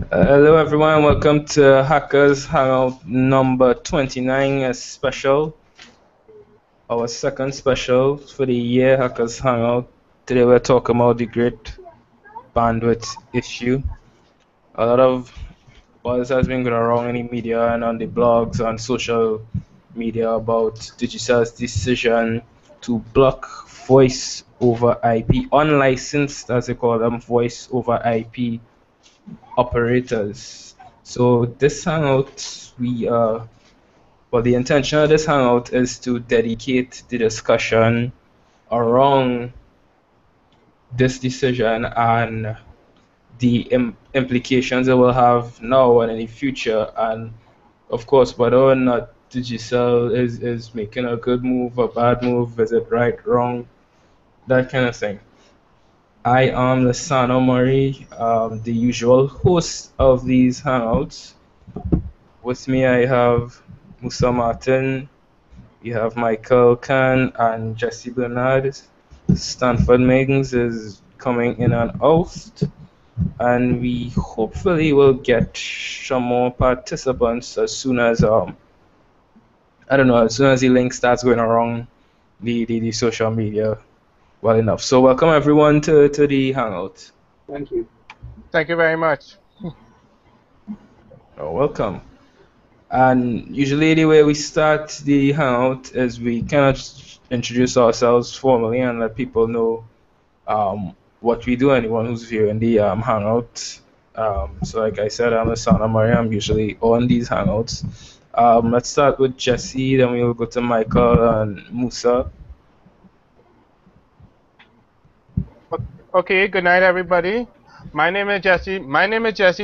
Hello everyone, welcome to Hackers Hangout number 29, a special, our second special for the year Hackers Hangout. Today we're talking about the great bandwidth issue. A lot of buzz has been going around in the media and on the blogs and social media about Digicel's decision to block voice over IP, unlicensed as they call them, voice over IP operators. So this hangout, well, the intention of this hangout is to dedicate the discussion around this decision and the implications it will have now and in the future, and of course, whether or not Digicel is making a good move, a bad move, is it right, wrong, that kind of thing. I am Lasano Murray, the usual host of these hangouts. With me, I have Musa Martin, we have Michael Khan, and Jesse Bernard. Stanford Mings is coming in and out, and we hopefully will get some more participants as soon as I don't know, as soon as the link starts going around the social media well enough. So welcome everyone to the hangout. Thank you. Thank you very much. Oh, welcome. And usually the way we start the hangout is we kind of introduce ourselves formally and let people know what we do, anyone who's viewing the hangout. So like I said, I'm Asana Mari, I'm usually on these hangouts. Let's start with Jesse, then we'll go to Michael and Musa. Okay, good night, everybody. My name is Jesse.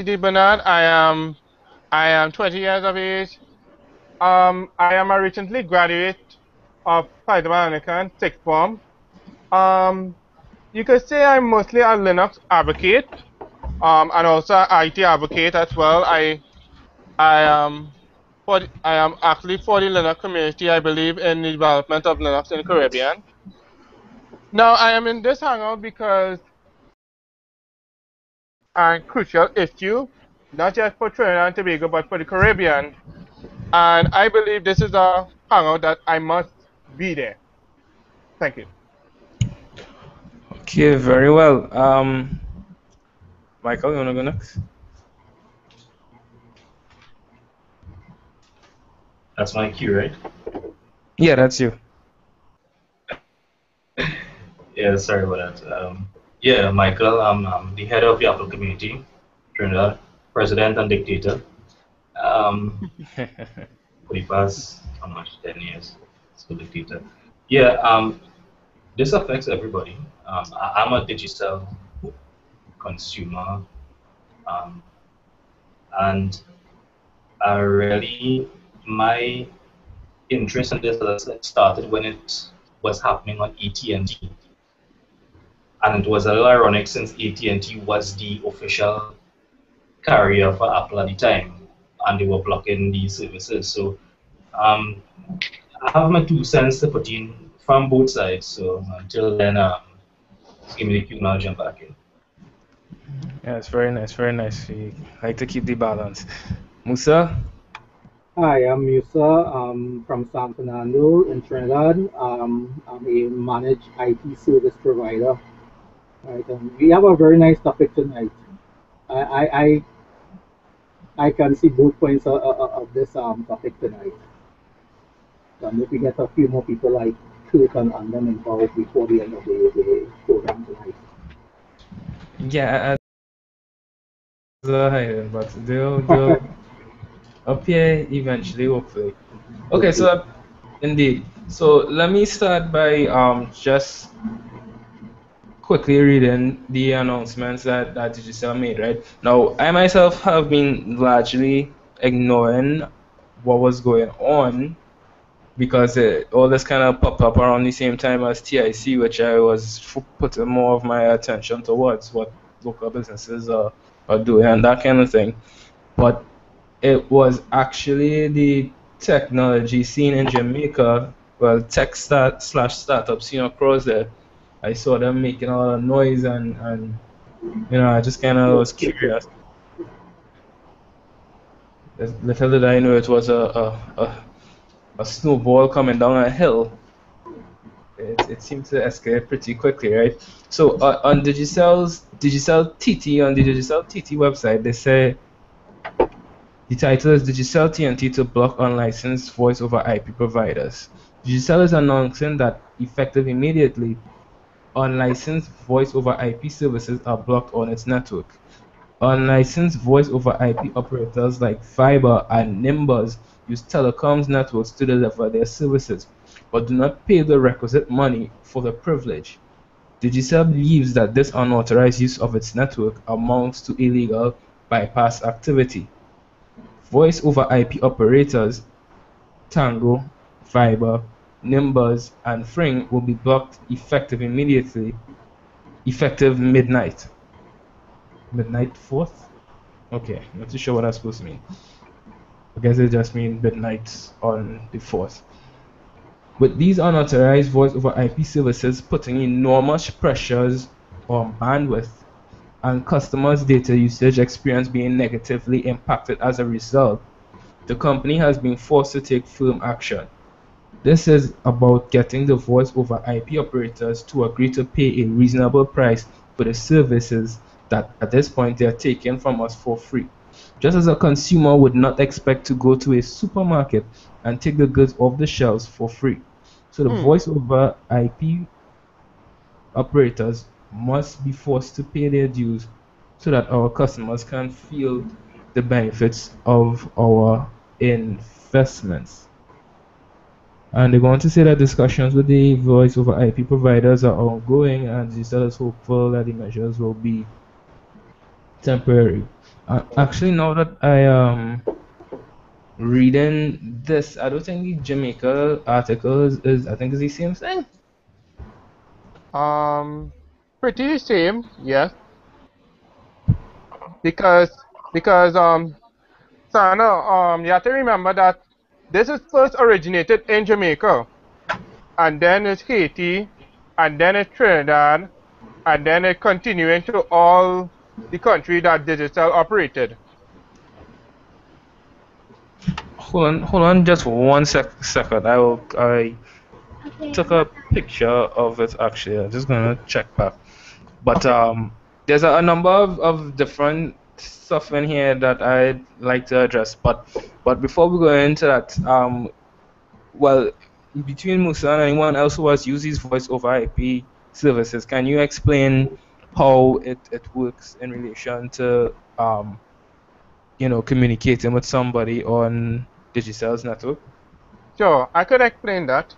D. Bernard. I am 20 years of age. I am a recently graduate of American sixth form. You could say I'm mostly a Linux advocate. And also an IT advocate as well. I am actually for the Linux community. I believe in the development of Linux in the Caribbean. Now I am in this hangout because a crucial issue, not just for Trinidad and Tobago, but for the Caribbean. And I believe this is a hangout that I must be there. Thank you. Okay, very well. Michael, you wanna go next? That's my cue, right? Yeah, that's you. Yeah, sorry about that. Yeah, Michael, I'm the head of the Apple community, Trinidad, president and dictator. For the past, how much, 10 years, so dictator. Yeah, this affects everybody. I'm a digital consumer, um, and I really, my interest in this started when it was happening on AT&T. And it was a little ironic since AT&T was the official carrier for Apple at the time, and they were blocking these services. So I have my 2 cents to put in from both sides. So until then, just give me the cue and I'll jump back in. Yeah, it's very nice, very nice. We like to keep the balance. Musa? Hi, I'm Musa from San Fernando in Trinidad. I'm a managed IT service provider. Right, we have a very nice topic tonight. I, I can see both points of this topic tonight. If we get a few more people like Kurt and them involved before the end of the program tonight. Yeah, hiding, but they'll appear eventually, hopefully. Okay, so indeed. So let me start by just quickly reading the announcements that Digicel made, right? Now, I myself have been largely ignoring what was going on because all this kind of popped up around the same time as TIC, which I was putting more of my attention towards what local businesses are doing and that kind of thing. But it was actually the technology scene in Jamaica, well, tech slash startup scene across there. I saw them making a lot of noise and I just kind of was curious. Little did I know it was a snowball coming down a hill. It seemed to escalate pretty quickly, right? So on Digicel TT website, they say the title is Digicel TNT to block unlicensed voice over IP providers. Digicel is announcing that effective immediately, unlicensed voice over IP services are blocked on its network. Unlicensed voice over IP operators like Fiber and Nimbus use telecoms networks to deliver their services, but do not pay the requisite money for the privilege. Digicel believes that this unauthorized use of its network amounts to illegal bypass activity. Voice over IP operators Tango, Fiber, Nimbus, and Fring will be blocked effective immediately, effective midnight. Midnight 4th? Okay, not too sure what that's supposed to mean. I guess it just means midnight on the 4th. With these unauthorized voice over IP services putting enormous pressures on bandwidth and customers' data usage experience being negatively impacted as a result, the company has been forced to take firm action. This is about getting the voice over IP operators to agree to pay a reasonable price for the services that at this point they are taking from us for free. Just as a consumer would not expect to go to a supermarket and take the goods off the shelves for free. So the Hmm. voice over IP operators must be forced to pay their dues so that our customers can feel the benefits of our investments. And they go on to say that discussions with the voice over IP providers are ongoing, and Giselle is hopeful that the measures will be temporary. Actually, now that I am reading this, I don't think the Jamaica article is I think is the same thing. Um, Pretty same, yes, because because Sana, you have to remember that this is first originated in Jamaica, and then it's Haiti, and then it's Trinidad, and then it continued into all the country that digital operated. Hold on, just one second. I took a picture of it actually. I'm just gonna check back. But Okay. there's a number of different stuff in here that I'd like to address. But before we go into that, well, between Musa and anyone else who has used these voice over IP services, can you explain how it works in relation to communicating with somebody on Digicel's network? Sure, I could explain that.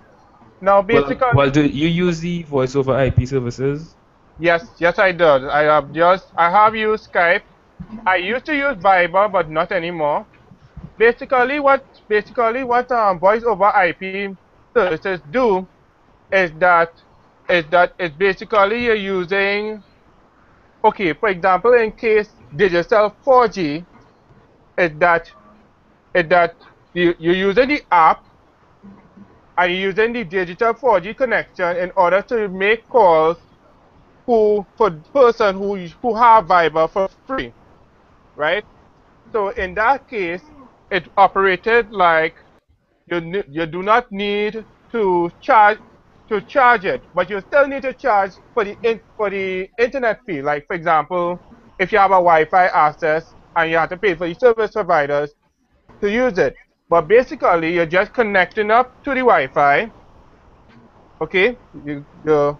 Now, Well, basically, do you use the voice over IP services? yes, I did. I have used Skype. I used to use Viber, but not anymore. Basically what voice over IP services do is that it's basically you're using, okay, for example, in case digital 4G, is that is that you're using the app and you're using the digital 4G connection in order to make calls who for person who have Viber for free, right? So in that case, it operated like you do not need to charge it, but you still need to charge for for the internet fee. Like for example, if you have a Wi-Fi access and you have to pay for the service providers to use it. But basically, you're just connecting up to the Wi-Fi. Okay, you got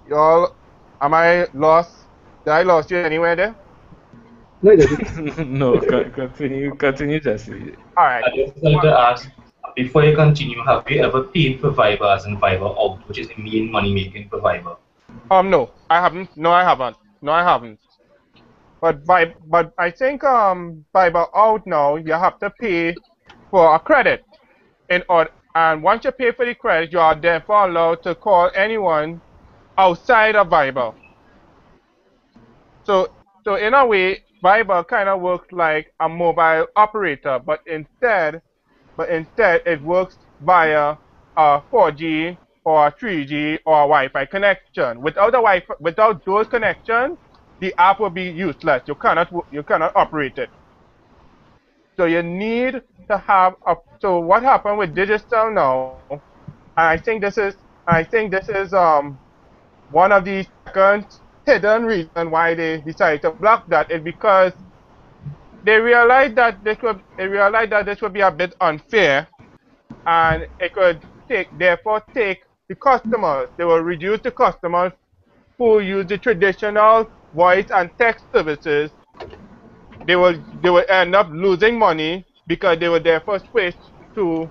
you all. Am I lost? Did I lost you anywhere there? No, it doesn't. No, continue, Jesse. All right. I just wanted to ask, before you continue, have you ever paid for Viber as in Viber out, which is the main money making for Viber? No, I haven't. No, I haven't. No, I haven't. But I think Viber out now you have to pay for a credit in order, and once you pay for the credit, you are therefore allowed to call anyone outside of Viber. So so in a way, Viber kind of works like a mobile operator, but instead it works via a 4G or a 3G or a Wi-Fi connection. Without a Wi-Fi, without those connections, the app will be useless. You cannot operate it. So you need to have a. So what happened with digital now? And I think this is one of the second hidden reason why they decided to block that is because they realized that this would be a bit unfair, and it could take the customers. They will reduce the customers who use the traditional voice and text services. They will end up losing money because they will therefore switch to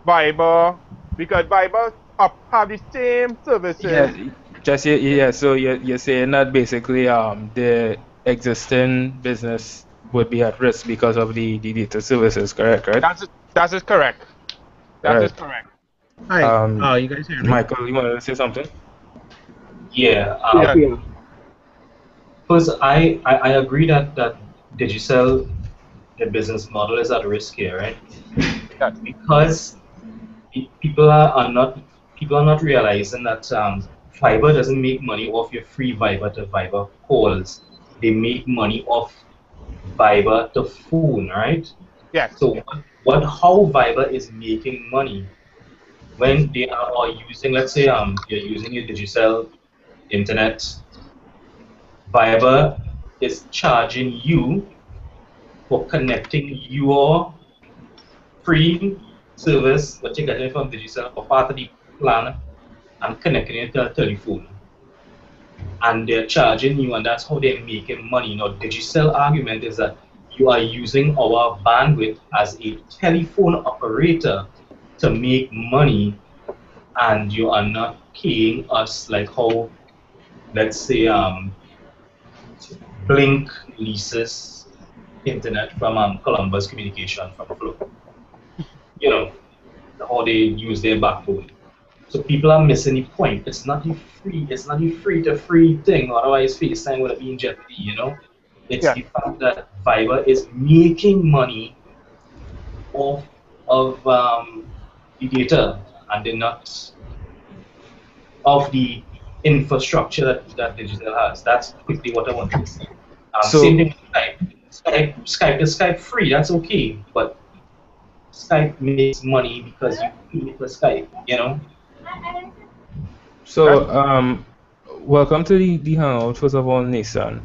Viber, because Viber have the same services. Yeah, just yeah. So you're saying that basically the existing business would be at risk because of the data services, correct? Right? That is correct. That is Right. correct. Hi, Um, you guys hear me? Michael, you want to say something? Yeah. Yes, Yeah. we are. First, I agree that Digicel, the business model is at risk here, right? Yes. Because people are not realizing that fiber doesn't make money off your free fiber to fiber calls. They make money off fiber to phone, right? Yes. So what how fiber is making money when they are using, let's say you're using your Digicel internet, fiber is charging you for connecting your free service, what you're getting from Digicel or part of the plan, and connecting it to a telephone. And they're charging you, and that's how they're making money. Now, Digicel argument is that you are using our bandwidth as a telephone operator to make money, and you are not paying us like how, let's say, Blink leases internet from Columbus Communication from Flow. You know, how they use their backbone. So people are missing the point. It's not the free to free thing, otherwise FaceTime would have been in jeopardy, you know? It's Yes. the fact that Fiverr is making money off of the data, and they're not of the infrastructure that digital has. That's quickly what I wanted to say. Same So thing with Skype. Skype is Skype free, that's okay, but Skype makes money because you pay for Skype, you know? so welcome to the Hangout. First of all, Nathan,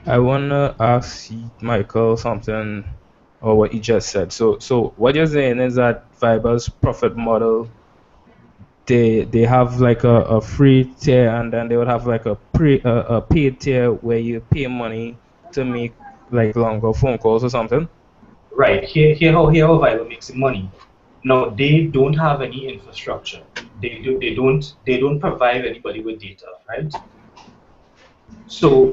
I wanna ask Michael something, or what he just said. So what you're saying is that Fiverr's profit model, they have like a free tier, and then they would have like a paid tier where you pay money to make like longer phone calls or something. Right. Here how Viber makes money. Now they don't have any infrastructure. They don't provide anybody with data, right? So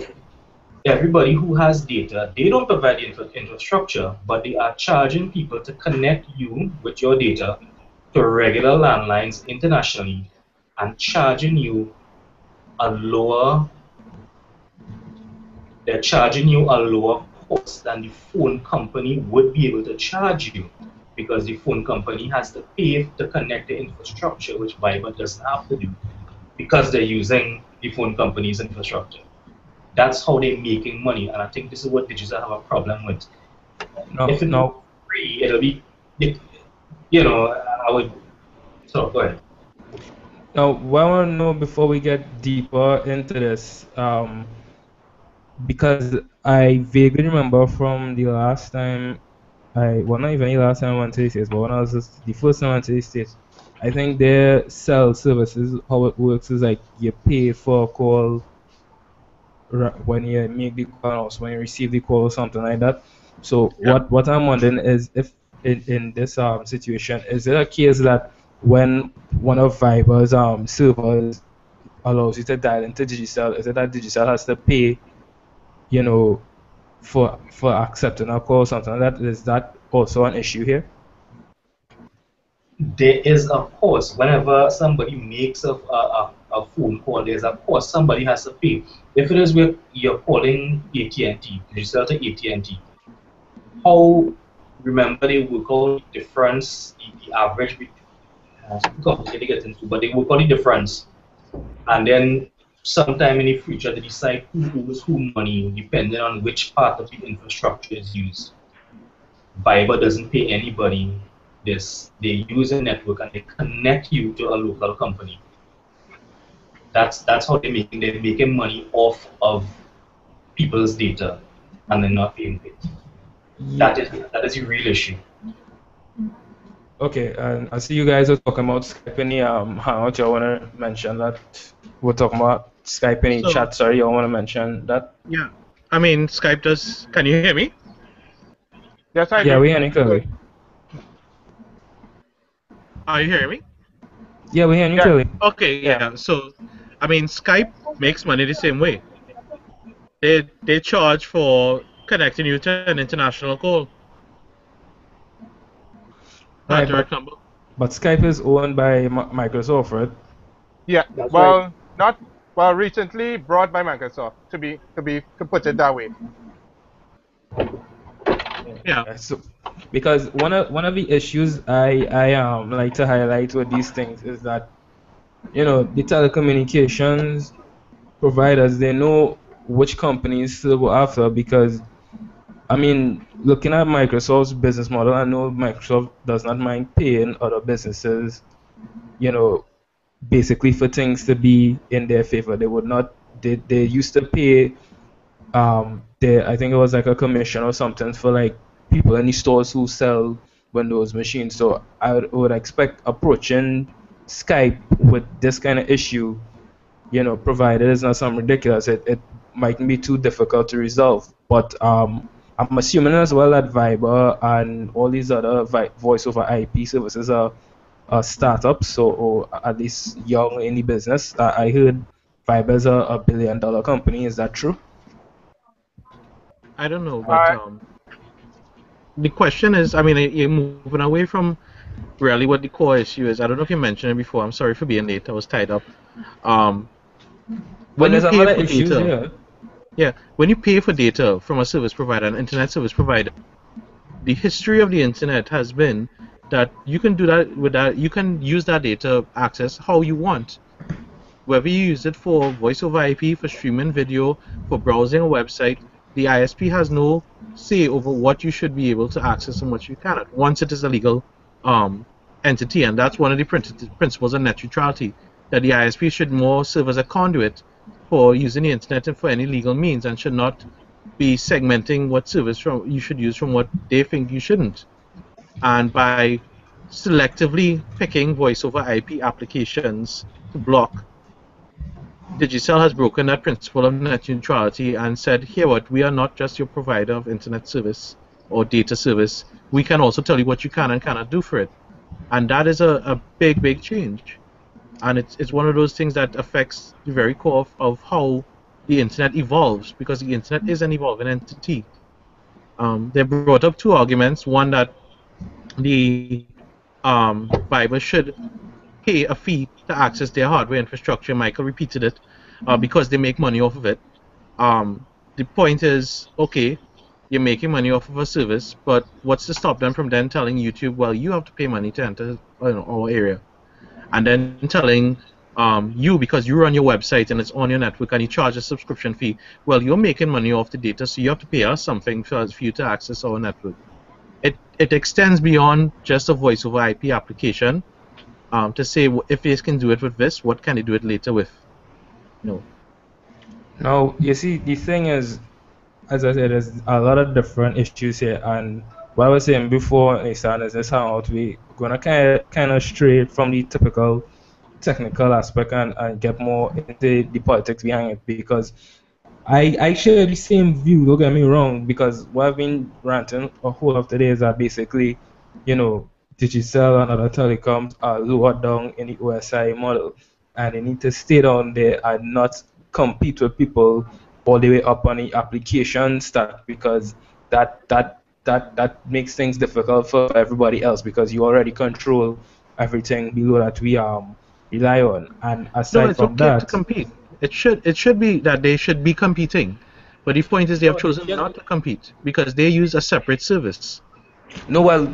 everybody who has data, they don't provide the infrastructure, but they are charging people to connect you with your data to regular landlines internationally, and charging you a lower they're charging you a lower cost than the phone company would be able to charge you, because the phone company has to pay to connect the infrastructure, which Viber doesn't have to do because they're using the phone company's infrastructure. That's how they're making money, and I think this is what digital have a problem with. No, If it was no. free, it'll be, it, you know, I would. So go ahead. Now, what I want to know before we get deeper into this, because I vaguely remember from the last time well, not even the last time I went to the States, but when I was the first time I went to the States, I think their cell services, how it works is like you pay for a call when you make the call, and also when you receive the call or something like that. So Yeah. what I'm wondering is if in this situation, is it a case that when one of Viber's servers allows you to dial into Digicel, is it that Digicel has to pay, you know, for accepting a call or something like that? Is that also an issue here? There is a cost. Whenever somebody makes a phone call, there's a cost. Somebody has to pay. If it is where you're calling AT&T, you sell to AT&T, how, remember they work out the difference, the average, complicated to get into, but they work out the difference. And then sometime in the future, they decide who owes who money, depending on which part of the infrastructure is used. Viber doesn't pay anybody this. They use a network and they connect you to a local company. That's how they're making money off of people's data, and they're not being paid. Yeah. That is a real issue. Okay, and I see you guys are talking about Skype in the Hangout. You want to mention that we're talking about Skype in the So, chat. Sorry, you want to mention that? yeah, I mean, Skype does. Can you hear me? Yes, I Yeah, do. we hear you clearly. Are you hearing me? Yeah, we hear you Yeah. clearly. Okay, yeah. So, I mean, Skype makes money the same way. They charge for connecting you to an international call, not a Right, direct number. but Skype is owned by Microsoft, right? Yeah. That's right. Well, not well. Recently brought by Microsoft to put it that way. Yeah, So, because one of the issues I like to highlight with these things is that the telecommunications providers, they know which companies to go after because I mean, looking at Microsoft's business model, I know Microsoft does not mind paying other businesses, you know, basically for things to be in their favor. They would not. They used to pay I think it was like a commission or something for like people in the stores who sell Windows machines. So I would expect approaching Skype with this kind of issue, provided it's not something ridiculous, it mightn't be too difficult to resolve. But I'm assuming as well that Viber and all these other voice over IP services are startups, or at least young in the business. I heard Viber is a $1 billion company. Is that true? I don't know, but I the question is, I mean, you're moving away from really what the core issue is. I don't know if you mentioned it before. I'm sorry for being late. I was tied up. Um, Well, when you there's a pay lot of for issues data, here. yeah, when you pay for data from a service provider, an internet service provider, the history of the internet has been that you can do that with that. You can use that data access how you want. Whether you use it for voice over IP, for streaming video, for browsing a website, the ISP has no say over what you should be able to access and what you cannot once it is a legal um, entity. And that's one of the principles of net neutrality, that the ISP should more serve as a conduit for using the internet and for any legal means, and should not be segmenting what service you should use from what they think you shouldn't. And by selectively picking voice over IP applications to block, Digicel has broken that principle of net neutrality and said, here what, we are not just your provider of internet service or data service. We can also tell you what you can and cannot do for it. And that is a big, big change. And it's one of those things that affects the very core of how the internet evolves, because the internet is an evolving entity. They brought up two arguments. One, that the Bible should pay a fee to access their hardware infrastructure. Michael repeated it, because they make money off of it. The point is, okay, you're making money off of a service, but what's to stop them from then telling YouTube, well, you have to pay money to enter our area, and then telling you, because you run your website and it's on your network and you charge a subscription fee, well, you're making money off the data, so you have to pay us something for you to access our network. It extends beyond just a voice over IP application, to say, if they can do it with this, what can they do it later with? Now, you see, the thing is, as I said, there's a lot of different issues here, and what I was saying before, Nissan, is this hangout, we gonna kind of stray from the typical technical aspect and get more into the politics behind it, because I share the same view, don't get me wrong, because what I've been ranting a whole of today is that basically, Digicel and other telecoms are lower down in the OSI model, and they need to stay down there and not compete with people all the way up on the application stack, because that makes things difficult for everybody else, because you already control everything below that we rely on. And No, aside it's from okay to that, compete. It should be that they should be competing, but the point is they have no, chosen not to compete because they use a separate service. no, well,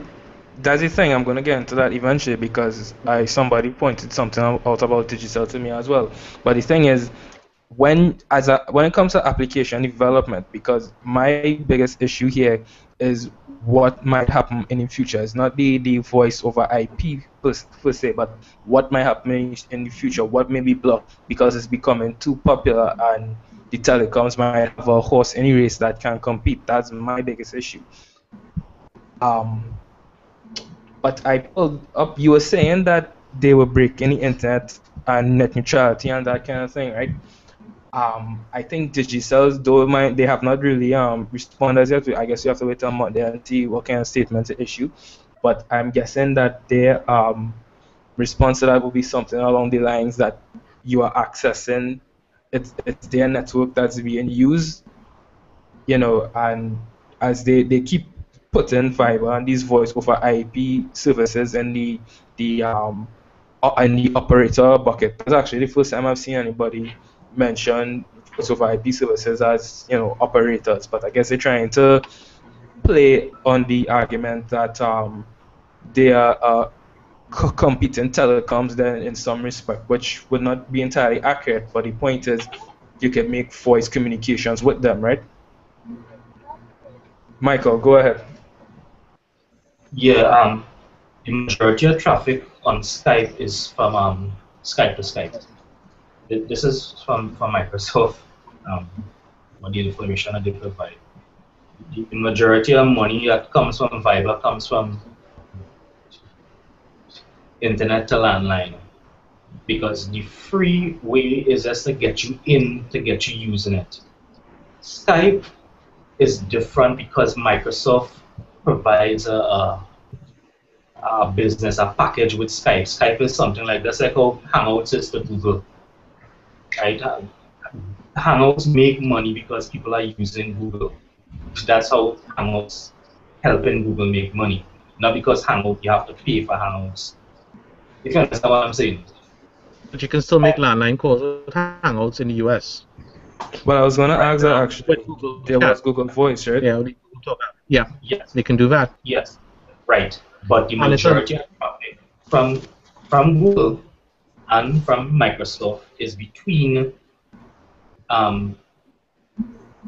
that's the thing. I'm gonna get into that eventually, because somebody pointed something out about digital to me as well. But the thing is, when it comes to application development, because my biggest issue here is what might happen in the future. It's not the voice over IP per se, but what might happen in the future, what may be blocked because it's becoming too popular and the telecoms might have a horse in the race that can compete. That's my biggest issue. Um, but I pulled up, you were saying that they were breaking the internet and net neutrality and that kind of thing, right? I think Digicel, though they have not really responded yet. I guess you have to wait a month there and see what kind of statement to issue. But I'm guessing that their response to that will be something along the lines that you are accessing it's their network that's being used, and as they keep putting fiber and these voice over IP services in the operator bucket. That's actually the first time I've seen anybody mention voice over IP services as operators. But I guess they're trying to play on the argument that they are competing telecoms then in some respect, which would not be entirely accurate. But the point is, you can make voice communications with them, right? Michael, go ahead. Yeah, the majority of traffic on Skype is from Skype to Skype. This is from Microsoft, what the information that they provide. The majority of money that comes from Viber comes from internet to landline, because the free way is just to get you in, to get you using it. Skype is different because Microsoft provides a business, a package with Skype. Skype is something like that's like how Hangouts is to Google, right? Hangouts make money because people are using Google. That's how Hangouts helping Google make money. Not because Hangout you have to pay for Hangouts. If you understand what I'm saying. But you can still make landline calls with Hangouts in the US. Well, I was gonna ask that actually. Google There was Google Voice, right? Yeah, yeah. Yes. They can do that. Yes. Right. But the majority of traffic from Google and from Microsoft is between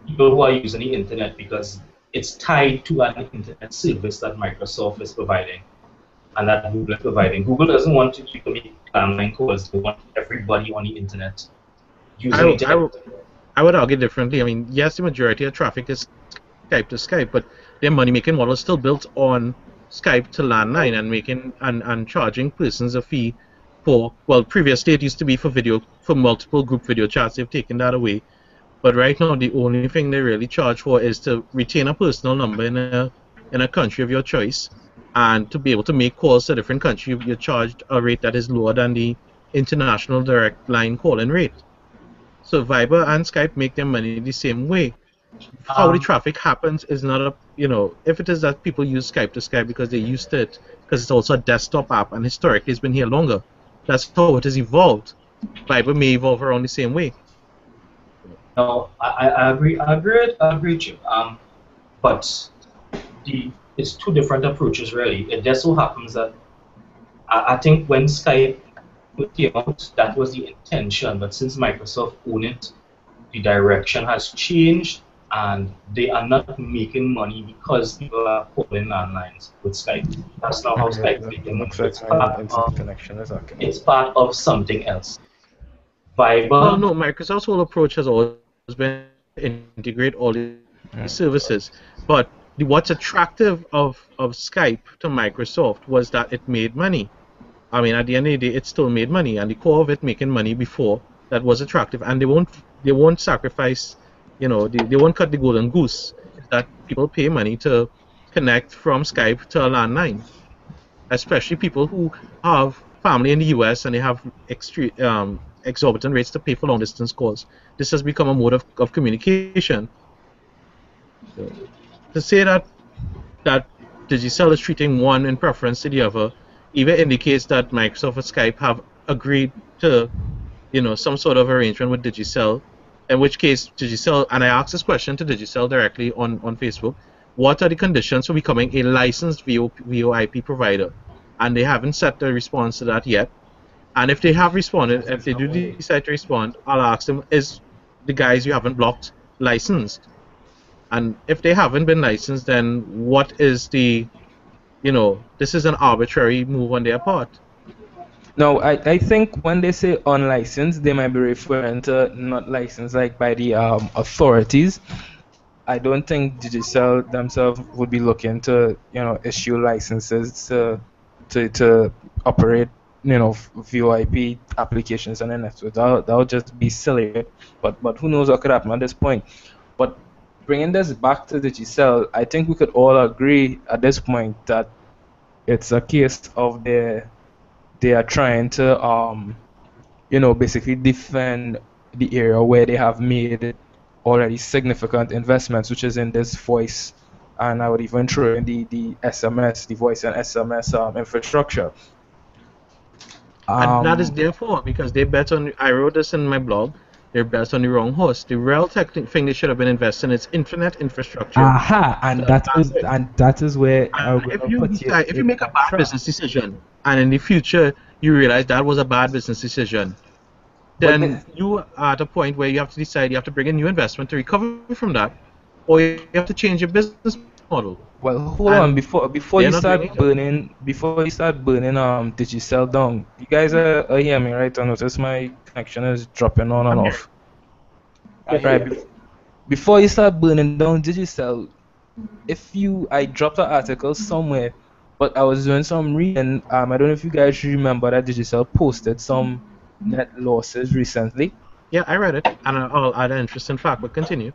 people who are using the internet, because it's tied to an internet service that Microsoft is providing and that Google is providing. Google doesn't want you to make landline calls. They want everybody on the internet using the internet. I would argue differently. I mean, yes, the majority of traffic is Skype to Skype, but their money-making model is still built on Skype to landline and making and charging persons a fee for, well, previously it used to be for multiple group video chats. They've taken that away. But right now, the only thing they really charge for is to retain a personal number in a country of your choice, and to be able to make calls to a different country, you're charged a rate that is lower than the international direct line calling rate. So Viber and Skype make their money the same way. How the traffic happens is not if it is that people use Skype to Skype because they used it, because it's also a desktop app and historically it's been here longer. That's how it has evolved. Viber may evolve around the same way. No, I agree. I agree with you. But it's two different approaches really. It just so happens that I think when Skype came out, that was the intention. But since Microsoft owned it, the direction has changed, and they are not making money because people are calling landlines with Skype. That's not how Skype is making money. It's part of something else. Viber. Well, no, Microsoft's whole approach has always been to integrate all the services. But what's attractive of Skype to Microsoft was that it made money. I mean, at the end of the day, it still made money, and the core of it making money before that was attractive. And they won't sacrifice, they won't cut the golden goose. That people pay money to connect from Skype to a landline, especially people who have family in the US and they have exorbitant rates to pay for long distance calls. This has become a mode of communication. So, to say that Digicel is treating one in preference to the other either indicates that Microsoft and Skype have agreed to some sort of arrangement with Digicel, in which case Digicel, and I asked this question to Digicel directly on Facebook, what are the conditions for becoming a licensed VoIP provider? And they haven't set the response to that yet. And if they have responded, if they do decide to respond, I'll ask them, is the guys you haven't blocked licensed? And if they haven't been licensed, then what is the, this is an arbitrary move on their part. No, I think when they say unlicensed, they might be referring to not licensed like by the authorities. I don't think Digicel themselves would be looking to, issue licenses to operate, VoIP applications on the network. That would just be silly, right? But who knows what could happen at this point. But bringing this back to Digicel, I think we could all agree at this point that it's a case of they are trying to basically defend the area where they have made already significant investments, which is in this voice, and I would even throw in the SMS, the voice and SMS infrastructure. And that is Um, their fault because they bet on. I wrote this in my blog. They're bet on the wrong horse. The real thing they should have been investing in is internet infrastructure. aha, and The bandwidth. that is where I'm If gonna you put you decide, if you in make a that bad trap. business decision, and in the future you realize that was a bad business decision, But then you are at a point where you have to decide you have to bring a new investment to recover from that, or you have to change your business model. well, And hold on they're not doing it. before you start burning Digicel down. You guys are hear me right? I notice my connection is dropping on I'm and here. off. I Right. hear you. Before you start burning down Digicel, I dropped an article somewhere, but I was doing some reading. I don't know if you guys remember that Digicel posted some net losses recently. Yeah, I read it, and I'll add an interesting fact. But continue.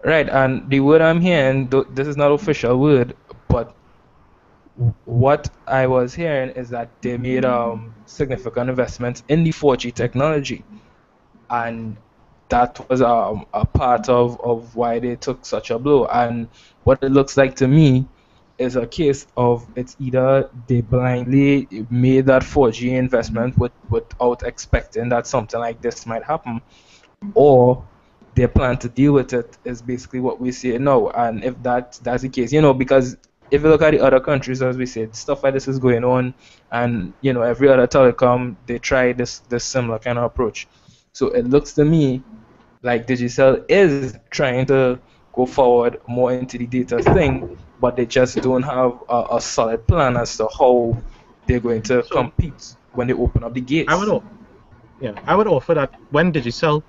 Right, and the word I'm hearing, this is not official word, but what I was hearing is that they made significant investments in the 4G technology, and that was a part of why they took such a blow. And what it looks like to me is a case of it's either they blindly made that 4G investment without expecting that something like this might happen, or their plan to deal with it is basically what we see now. And if that's the case, because if you look at the other countries, as we said, stuff like this is going on, and every other telecom they try this similar kind of approach. So it looks to me like Digicel is trying to go forward more into the data thing, but they just don't have a solid plan as to how they're going to So compete when they open up the I would, gates. I would offer that when Digicel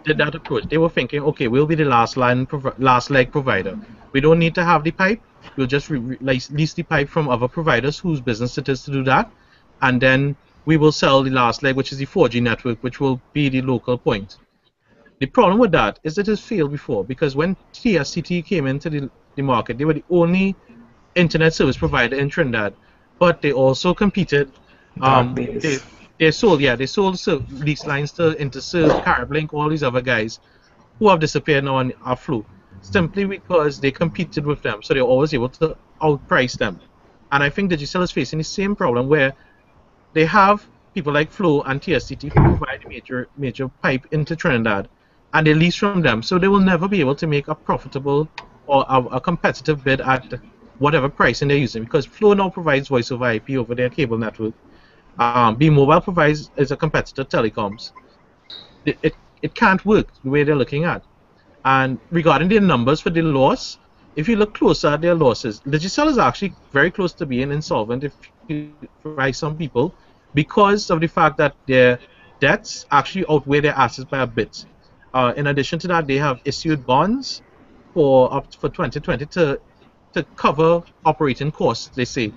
did that approach, they were thinking, okay, we'll be the last leg provider. We don't need to have the pipe. We'll just lease the pipe from other providers whose business it is to do that, and then we will sell the last leg, which is the 4G network, which will be the local point. The problem with that is it has failed before because when TSTT came into the market, they were the only internet service provider in Trinidad, but they also competed. Dark They days. they sold lease lines to Interserve, CaribLink, all these other guys who have disappeared now on our Flu, simply because they competed with them, so they're always able to outprice them. And I think Digicel is facing the same problem where they have people like Flow and TSTT who provide major pipe into Trinidad, and they lease from them, so they will never be able to make a profitable or a competitive bid at whatever pricing they're using because Flow now provides voice over IP over their cable network. B-Mobile provides is a competitor telecoms. It can't work the way they're looking at. And regarding their numbers for the loss, if you look closer at their losses, Digicel is actually very close to being insolvent if you by some people because of the fact that their debts actually outweigh their assets by a bit. In addition to that, they have issued bonds for up for 2020 to cover operating costs. They say,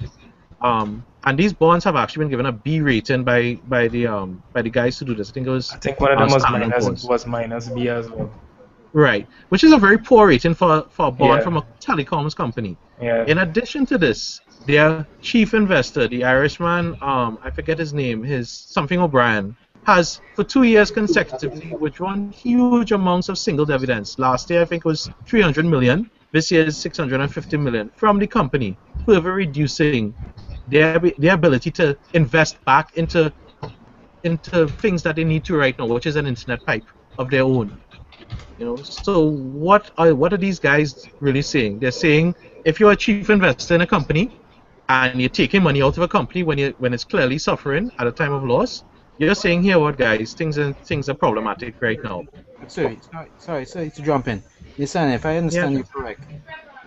and these bonds have actually been given a B rating by the guys who do this. I think it was I think one of them was Standard and minus Poor's. was minus B as well. Right, which is a very poor rating for a bond from Yeah, a telecoms company. yeah. In addition to this, their chief investor, the Irishman, I forget his name, his something O'Brien, has for 2 years consecutively withdrawn huge amounts of single dividends. Last year, I think it was 300 million. This year is 650 million from the company, further reducing their ability to invest back into things that they need to right now, which is an internet pipe of their own. So what are these guys really saying? They're saying if you're a chief investor in a company and you're taking money out of a company when it's clearly suffering at a time of loss, you're saying here what guys, things are problematic right now. Sorry to jump in. Listen, if I Yeah, understand you sure. correct,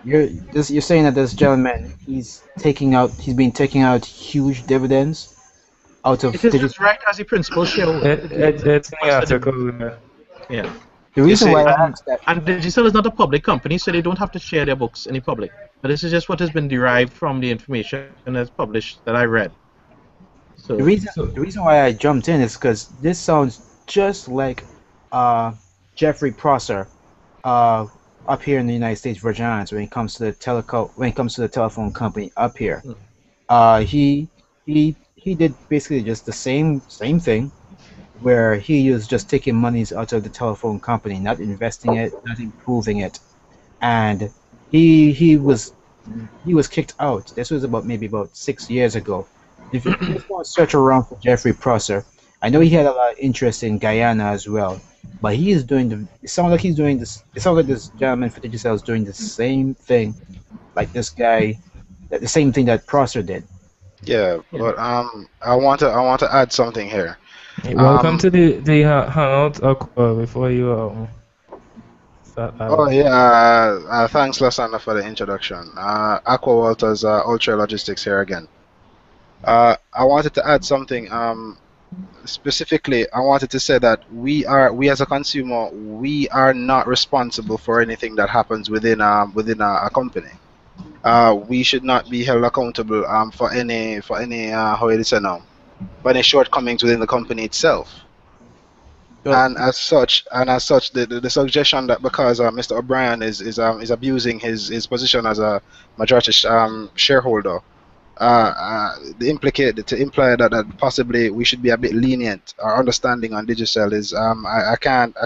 you're saying that this gentleman he's been taking out huge dividends out of It is digital. his right as a principal shareholder to do to It's in the request a dividend. article. Yeah. The You reason why see, I And asked that, and Digicel is not a public company, so they don't have to share their books in the public. But this is just what has been derived from the information that's published that I read. So the reason So the reason why I jumped in is because this sounds just like uh Jeffrey Prosser uh up here in the United States Virgin Islands when it comes to the telephone company up here. mm, He did basically just the same thing where he was just taking monies out of the telephone company, not investing it, not improving it, and he he was he was kicked out. This was maybe about 6 years ago. If you just want to search around for Jeffrey Prosser, I know he had a lot of interest in Guyana as well, but he is doing the. It sounds like he's doing this. It sounds like this gentleman for Digicel is doing the same thing, like this guy, the same thing that Prosser did. Yeah, yeah. but I want to add something here. welcome Um, to the hangout. Before you start, oh Alex. yeah, thanks Lasana for the introduction. Aqua Walters, Ultra Logistics here again. I wanted to add something. Specifically, I wanted to say that we as a consumer, we are not responsible for anything that happens within a company. We should not be held accountable for any how it is now, for any shortcomings within the company itself. Well, And as such, the suggestion that because Mr. O'Brien is abusing his position as a majority shareholder, to imply that possibly we should be a bit lenient or understanding on Digicel is I can't,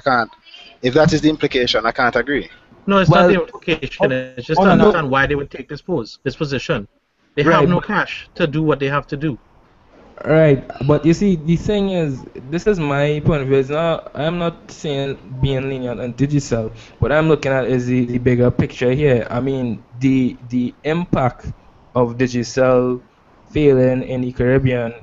if that is the implication, I can't agree. No, it's not Well, the implication. hold, It's just to hold on understand now. why they would take this position. They have right, no but cash to do what they have to do. right, but you see, the thing is, this is my point of view. It's not, I'm not saying being lenient on Digicel. What I'm looking at is the bigger picture here. I mean, the impact of Digicel failing in the Caribbean,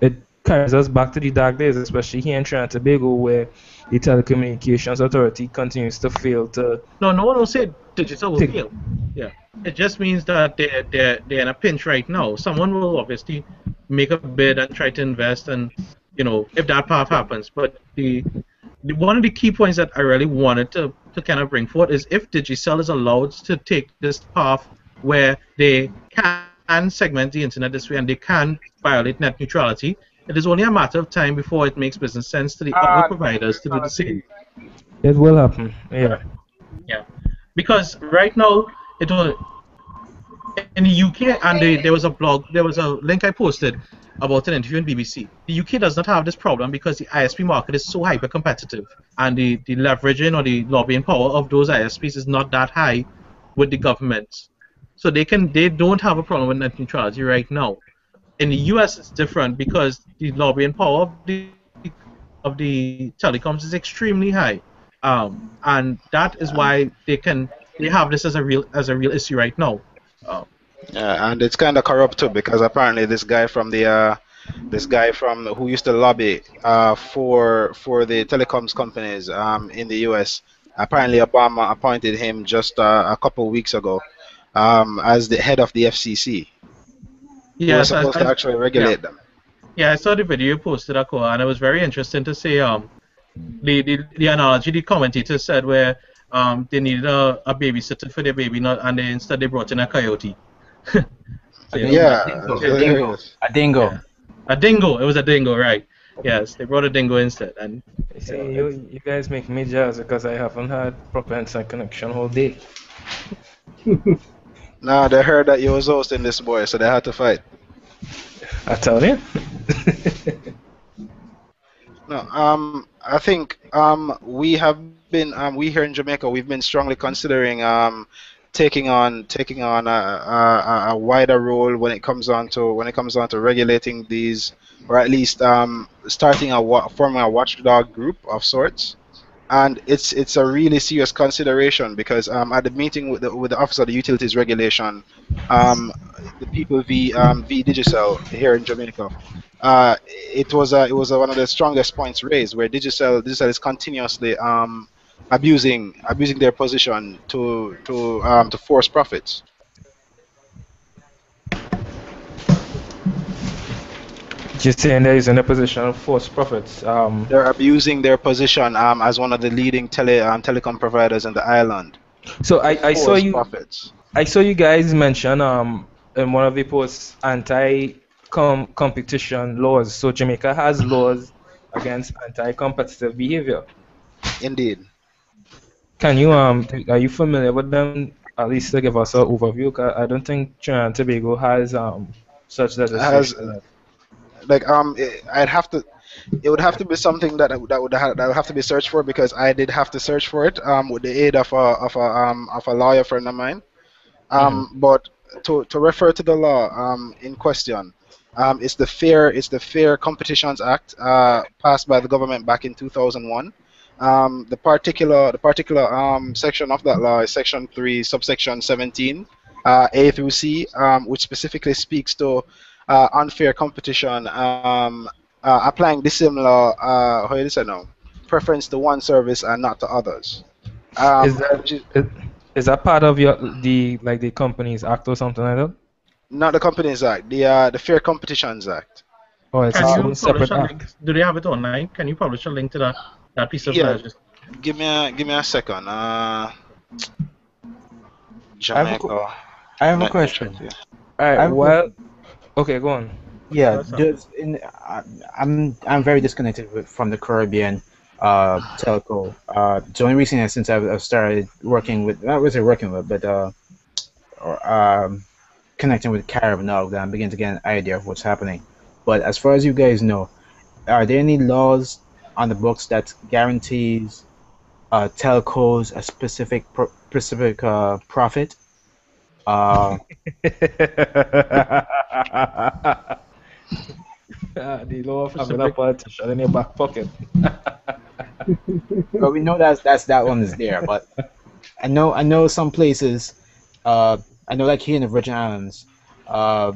it carries us back to the dark days, especially here in Trinidad and Tobago, where the Telecommunications Authority continues to fail to No, no one will say digital will take. fail. Yeah, it just means that they're in a pinch right now. Someone will obviously make a bid and try to invest, and if that path happens. But the one of the key points that I really wanted to kind of bring forth is if Digicel is allowed to take this path where they can segment the internet this way and they can violate net neutrality, it is only a matter of time before it makes business sense to the other providers to do the same. It will happen. Yeah. Yeah, because right now it was in the UK, and there was a link I posted about an interview in BBC. The UK does not have this problem because the ISP market is so hyper competitive, and the leveraging or the lobbying power of those ISPs is not that high with the government. So they don't have a problem with net neutrality right now. In the US, it's different because the lobbying power of the telecoms is extremely high, and that is why they have this as a real issue right now. Um, Yeah, and it's kind of corrupt too because apparently this guy from who used to lobby for the telecoms companies in the U.S. Apparently, Obama appointed him just a couple weeks ago as the head of the FCC, who was yes, supposed to actually yeah, regulate them. yeah, I saw the video you posted, Aqua, and it was very interesting to see the analogy the commentator said where they needed a babysitter for their baby, not and instead they brought in a coyote. So, Yeah, A dingo, hilarious. a dingo. yeah, a dingo. It was a dingo, right? Yes, they brought a dingo instead, and You you know see, you it's you guys make me jealous because I haven't had proper internet connection all day. Now they heard that you was hosting this boy, so they had to fight. I tell you. No, I think we here in Jamaica we've been strongly considering taking on a wider role when it comes on to regulating these, or at least forming a watchdog group of sorts. And it's a really serious consideration because at the meeting with the Office of the Utilities Regulation, um, the people v Digicel here in Jamaica, it was one of the strongest points raised where Digicel is continuously abusing their position to force profits. Just saying they're using a position of forced profits. They're abusing their position as one of the leading telecom providers in the island So to I saw force you profits. I saw you guys mention in one of the posts competition laws. So Jamaica has laws against anti-competitive behavior. Indeed. Can you are you familiar with them? At least to give us an overview. 'Cause I don't think Trinidad and Tobago has such Has legislation yet. like I'd have to it would have to be something that would have to be searched for, because I did have to search for it with the aid of a lawyer friend of mine. Hmm. But to refer to the law in question, it's the Fair Competitions Act passed by the government back in 2001. The particular section of that law is Section 3, subsection 17, A through C, which specifically speaks to unfair competition, applying dissimilar how do you say now, preference to one service and not to others. Is that Which is is, is that part of your the Companies Act or something like that? not the Companies Act, the Fair Competitions Act. Or it's Can its you own publish separate a act? link? Do they have it online? Can you publish a link to that piece of Yeah, legislation? give me a second. I have a, qu- Jamaica. I have a Let me check question. here. All right. I have a Well, question. okay, go on. Yeah, What's up? does in I'm very disconnected from the Caribbean telco. The only reason is since I've started working with, not really working with, but or, connecting with Carib now, that I'm beginning to get an idea of what's happening. But as far as you guys know, are there any laws on the books that guarantees telcos a specific profit? Uh, The law of having a Specific. politician in your back pocket. well, we know that one is there, but I know some places. Uh, I know like here in the Virgin Islands, uh,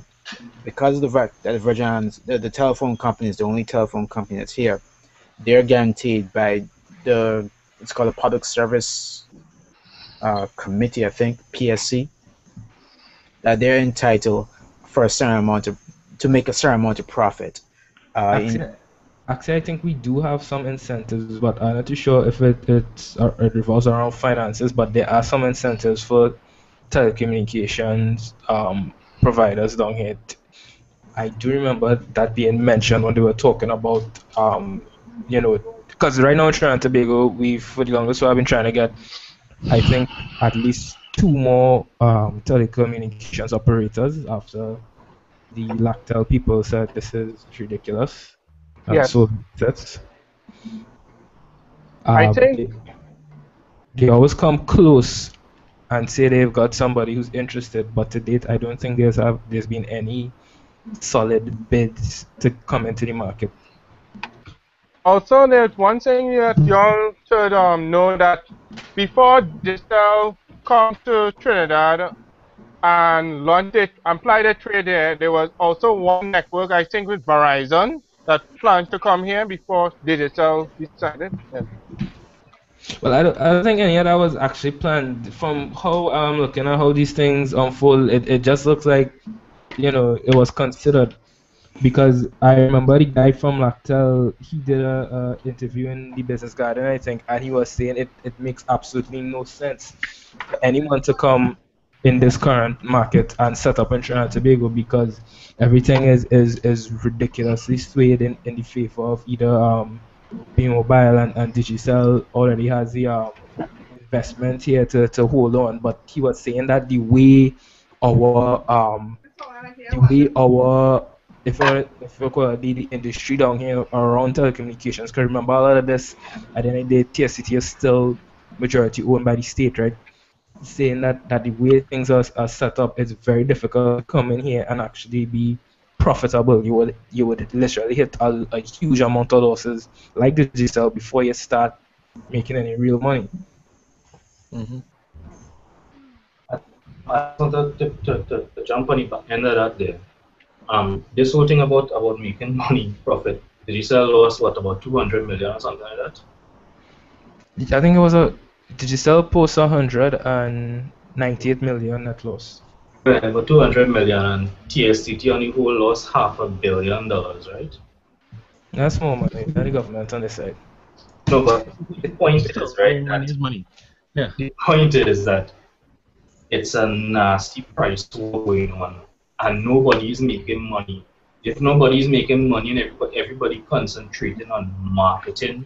because of the Virgin Islands, the telephone company is the only telephone company that's here. They're guaranteed by the it's called a Public Service Committee, I think, PSC, that they're entitled for a certain amount to make a certain amount of profit. In Actually, actually, I think we do have some incentives, but I'm not too sure if it revolves around finances. But there are some incentives for telecommunications providers down here. I do remember that being mentioned when they were talking about because right now in Trinidad and Tobago, we've for the longest while been trying to get, I think, at least two more telecommunications operators after the Lactel people said this is ridiculous and Yes. so that's I but think they always come close and say they've got somebody who's interested, but to date I don't think there's been any solid bids to come into the market. also there's one thing that y'all should know, that before digital come to Trinidad and launch it and apply the trade there was also one network, I think with Verizon, that planned to come here before digital decided. Yes. Well, I don't think any of that was actually planned. From how I'm looking at how these things unfold, it just looks like it was considered. Because I remember the guy from Lactel, he did a interview in the Business Garden, I think, and he was saying it makes absolutely no sense for anyone to come in this current market and set up in Trinidad and Tobago because everything is ridiculously swayed in the favor of either being mobile, and Digicel already has the investment here to hold on. But he was saying that our um the way our if we call it the industry down here around telecommunications, because remember a lot of this at the end of the day, TSCT is still majority owned by the state, right? Saying that the way things are set up, it's very difficult to come in here and actually be profitable. You would literally hit a huge amount of losses like the Digicel before you start making any real money. Hmm. I just wanted to jump on the back end of that there. This whole thing about making money, profit. Did you sell lost what about 200 million or something like that? I think it was a Digicel post 198 million net loss. Right, about 200 million, and TSTT on the whole lost $500 million, right? That's more money than the government on the side. No, but the point Still, is, right, money that is money. Yeah. the point is that it's a nasty price war going on, and nobody is making money. If nobody's making money and everybody concentrating on marketing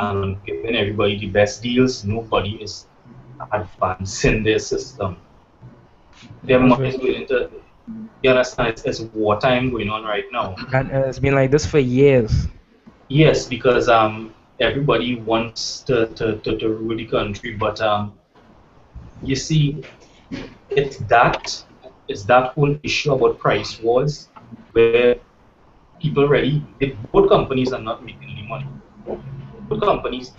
and on giving everybody the best deals, nobody is advancing their system. Their That's money very is true. going into, you understand, it's wartime going on right now. And it's been like this for years. Yes, because everybody wants to rule the country, but you see, it's that it's that whole issue about price wars where people really both companies are not making any money. Both companies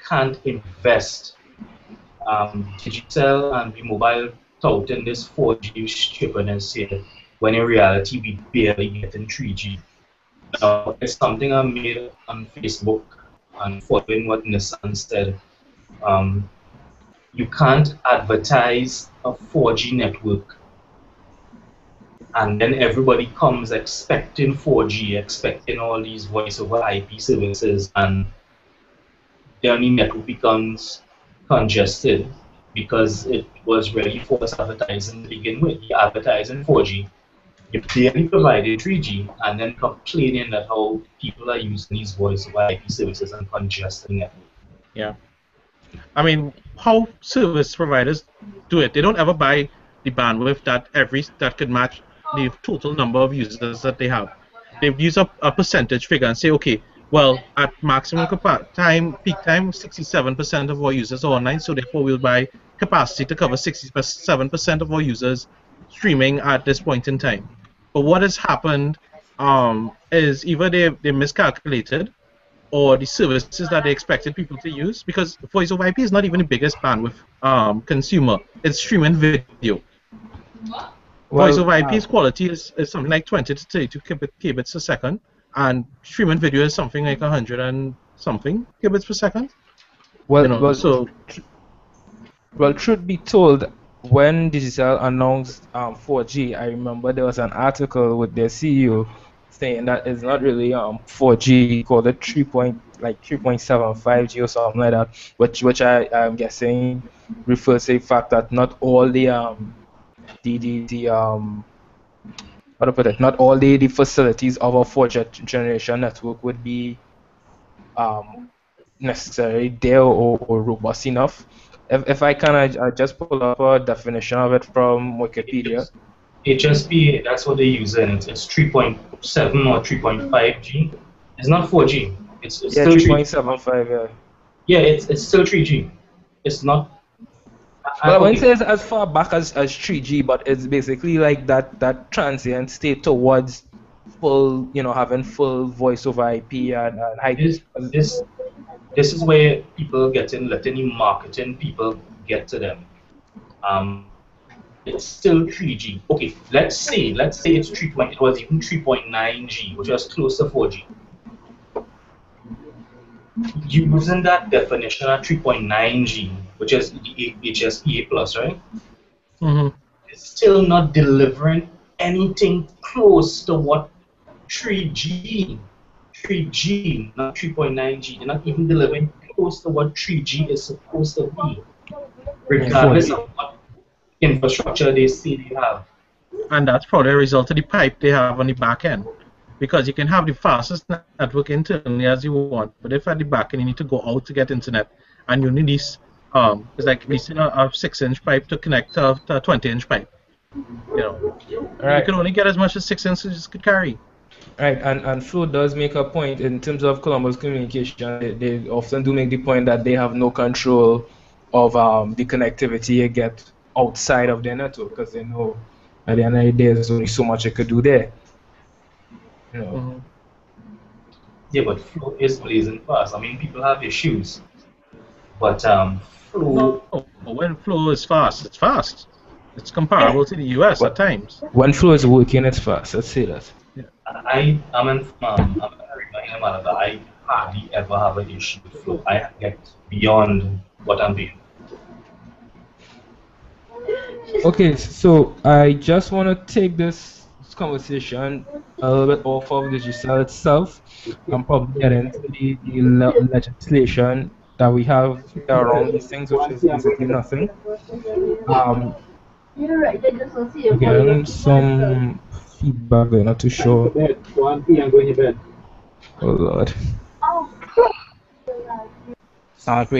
can't invest. Digital and the mobile touting this 4G stupidness here, when in reality we barely getting 3G. Now, it's something I made on Facebook and following what Nissan said. Um, you can't advertise a 4G network and then everybody comes expecting 4G, expecting all these voice over IP services, and then the network becomes congested because it was really false advertising to begin with. You advertising 4G, you barely provided 3G, and then complaining that how people are using these voice over IP services and congesting network. Yeah. I mean, how service providers do it? They don't ever buy the bandwidth that could match the total number of users that they have. They use a percentage figure and say, okay, well, at maximum peak time, 67% of our users are online, so therefore we'll buy capacity to cover 67% of our users streaming at this point in time. But what has happened is either they miscalculated, or the services that they expected people to use, because voice over IP is not even the biggest bandwidth consumer. It's streaming video. Voice Well, over IP's quality is something like 20 to 32 kbits a second, and streaming video is something like 100 and something kbits per second. well, You know, well, so well. Truth be told, when Digital announced 4G, I remember there was an article with their CEO saying that it's not really 4G. He called it 3.75G or something like that, which I'm guessing refers to the fact that not all the how to put it, not all the facilities of a 4G generation network would be um, necessarily there or robust enough. If I can, I just pull up a definition of it from Wikipedia. HSP, that's what they use, and it's 3.7 or 3.5G. It's not 4G. It's Yeah, still 3G. 3.75. Yeah. Yeah, it's still 3G. It's not. Well, I wouldn't Okay, say it's as far back as 3G, but it's basically like that transient state towards full, having full voice over IP and high. this this this is where people letting the marketing people get to them. It's still 3G. Okay, let's say it's 3. It was even 3.9G, which was close to 4G. Using that definition at 3.9G, which is the HSPA plus, right? It's still not delivering anything close to what 3G, 3G, not 3.9G. They're not even delivering close to what 3G is supposed to be, regardless of what infrastructure they say they have. and that's probably a result of the pipe they have on the back end. Because you can have the fastest network internally as you want, but if at the back end you need to go out to get internet, and you need this, it's like leasing a 6-inch pipe to connect to a 20-inch pipe. You Right. can only get as much as 6 inches could carry. Right, and Flo does make a point in terms of Columbus Communication. They often do make the point that they have no control of the connectivity you get outside of their network because they know at the end of the day there's only so much you could do there. Yeah, but Flow is blazing fast. I mean, people have issues, but Flow. No, when flow is fast, it's fast. It's comparable to the US at times. When Flo is working, it's fast. Let's say that. I'm in Marina, Malaga. I hardly ever have an issue with flow. I get beyond what I'm doing. Okay, so I just want to take this conversation a little bit off of the Giselle itself and probably get into the legislation that we have here around these things, which is basically nothing. Um, Again, some feedback there, not too Time for sure. bed. 1 p.m. going to bed. Oh Lord. Sound like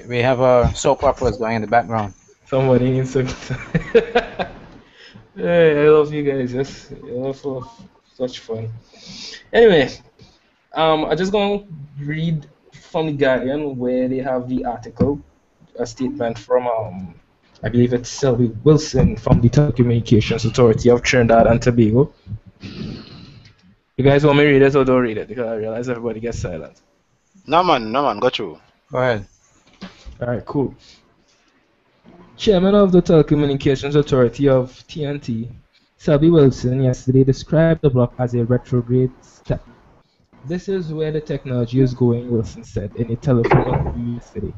we have a soap operas going in the background. Somebody needs to. Hey, I love you guys. Yes, you're full of such fun. Anyway, I just gonna read from the Guardian where they have the article, a statement from I believe it's Sylvie Wilson from the Telecommunications Authority of Trinidad and Tobago. You guys want me to read it or don't read it? Because I realize everybody gets silent. No man, go through. Go ahead. All right, cool. Chairman of the Telecommunications Authority of TNT, Selby Wilson, yesterday described the block as a retrograde step. This is where the technology is going, Wilson said in a telephone interview yesterday.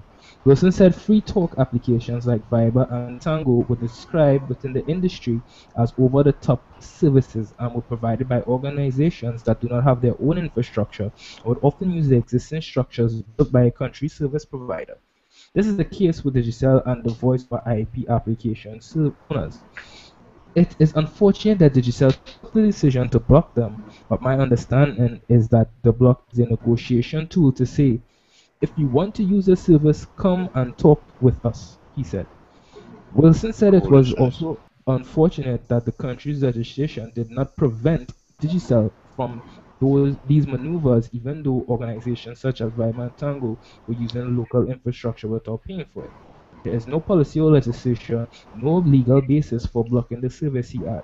Wilson said free talk applications like Viber and Tango were described within the industry as over-the-top services and were provided by organizations that do not have their own infrastructure or would often use the existing structures built by a country service provider. This is the case with Digicel and the voice over IP application owners. It is unfortunate that Digicel took the decision to block them, but my understanding is that the block is a negotiation tool to say, if you want to use the service, come and talk with us, he said. Wilson said it was Foolishness. also unfortunate that the country's legislation did not prevent Digicel from these maneuvers, even though organizations such as Viber and Tango were using local infrastructure without paying for it. There is no policy or legislation, no legal basis for blocking the service, he said.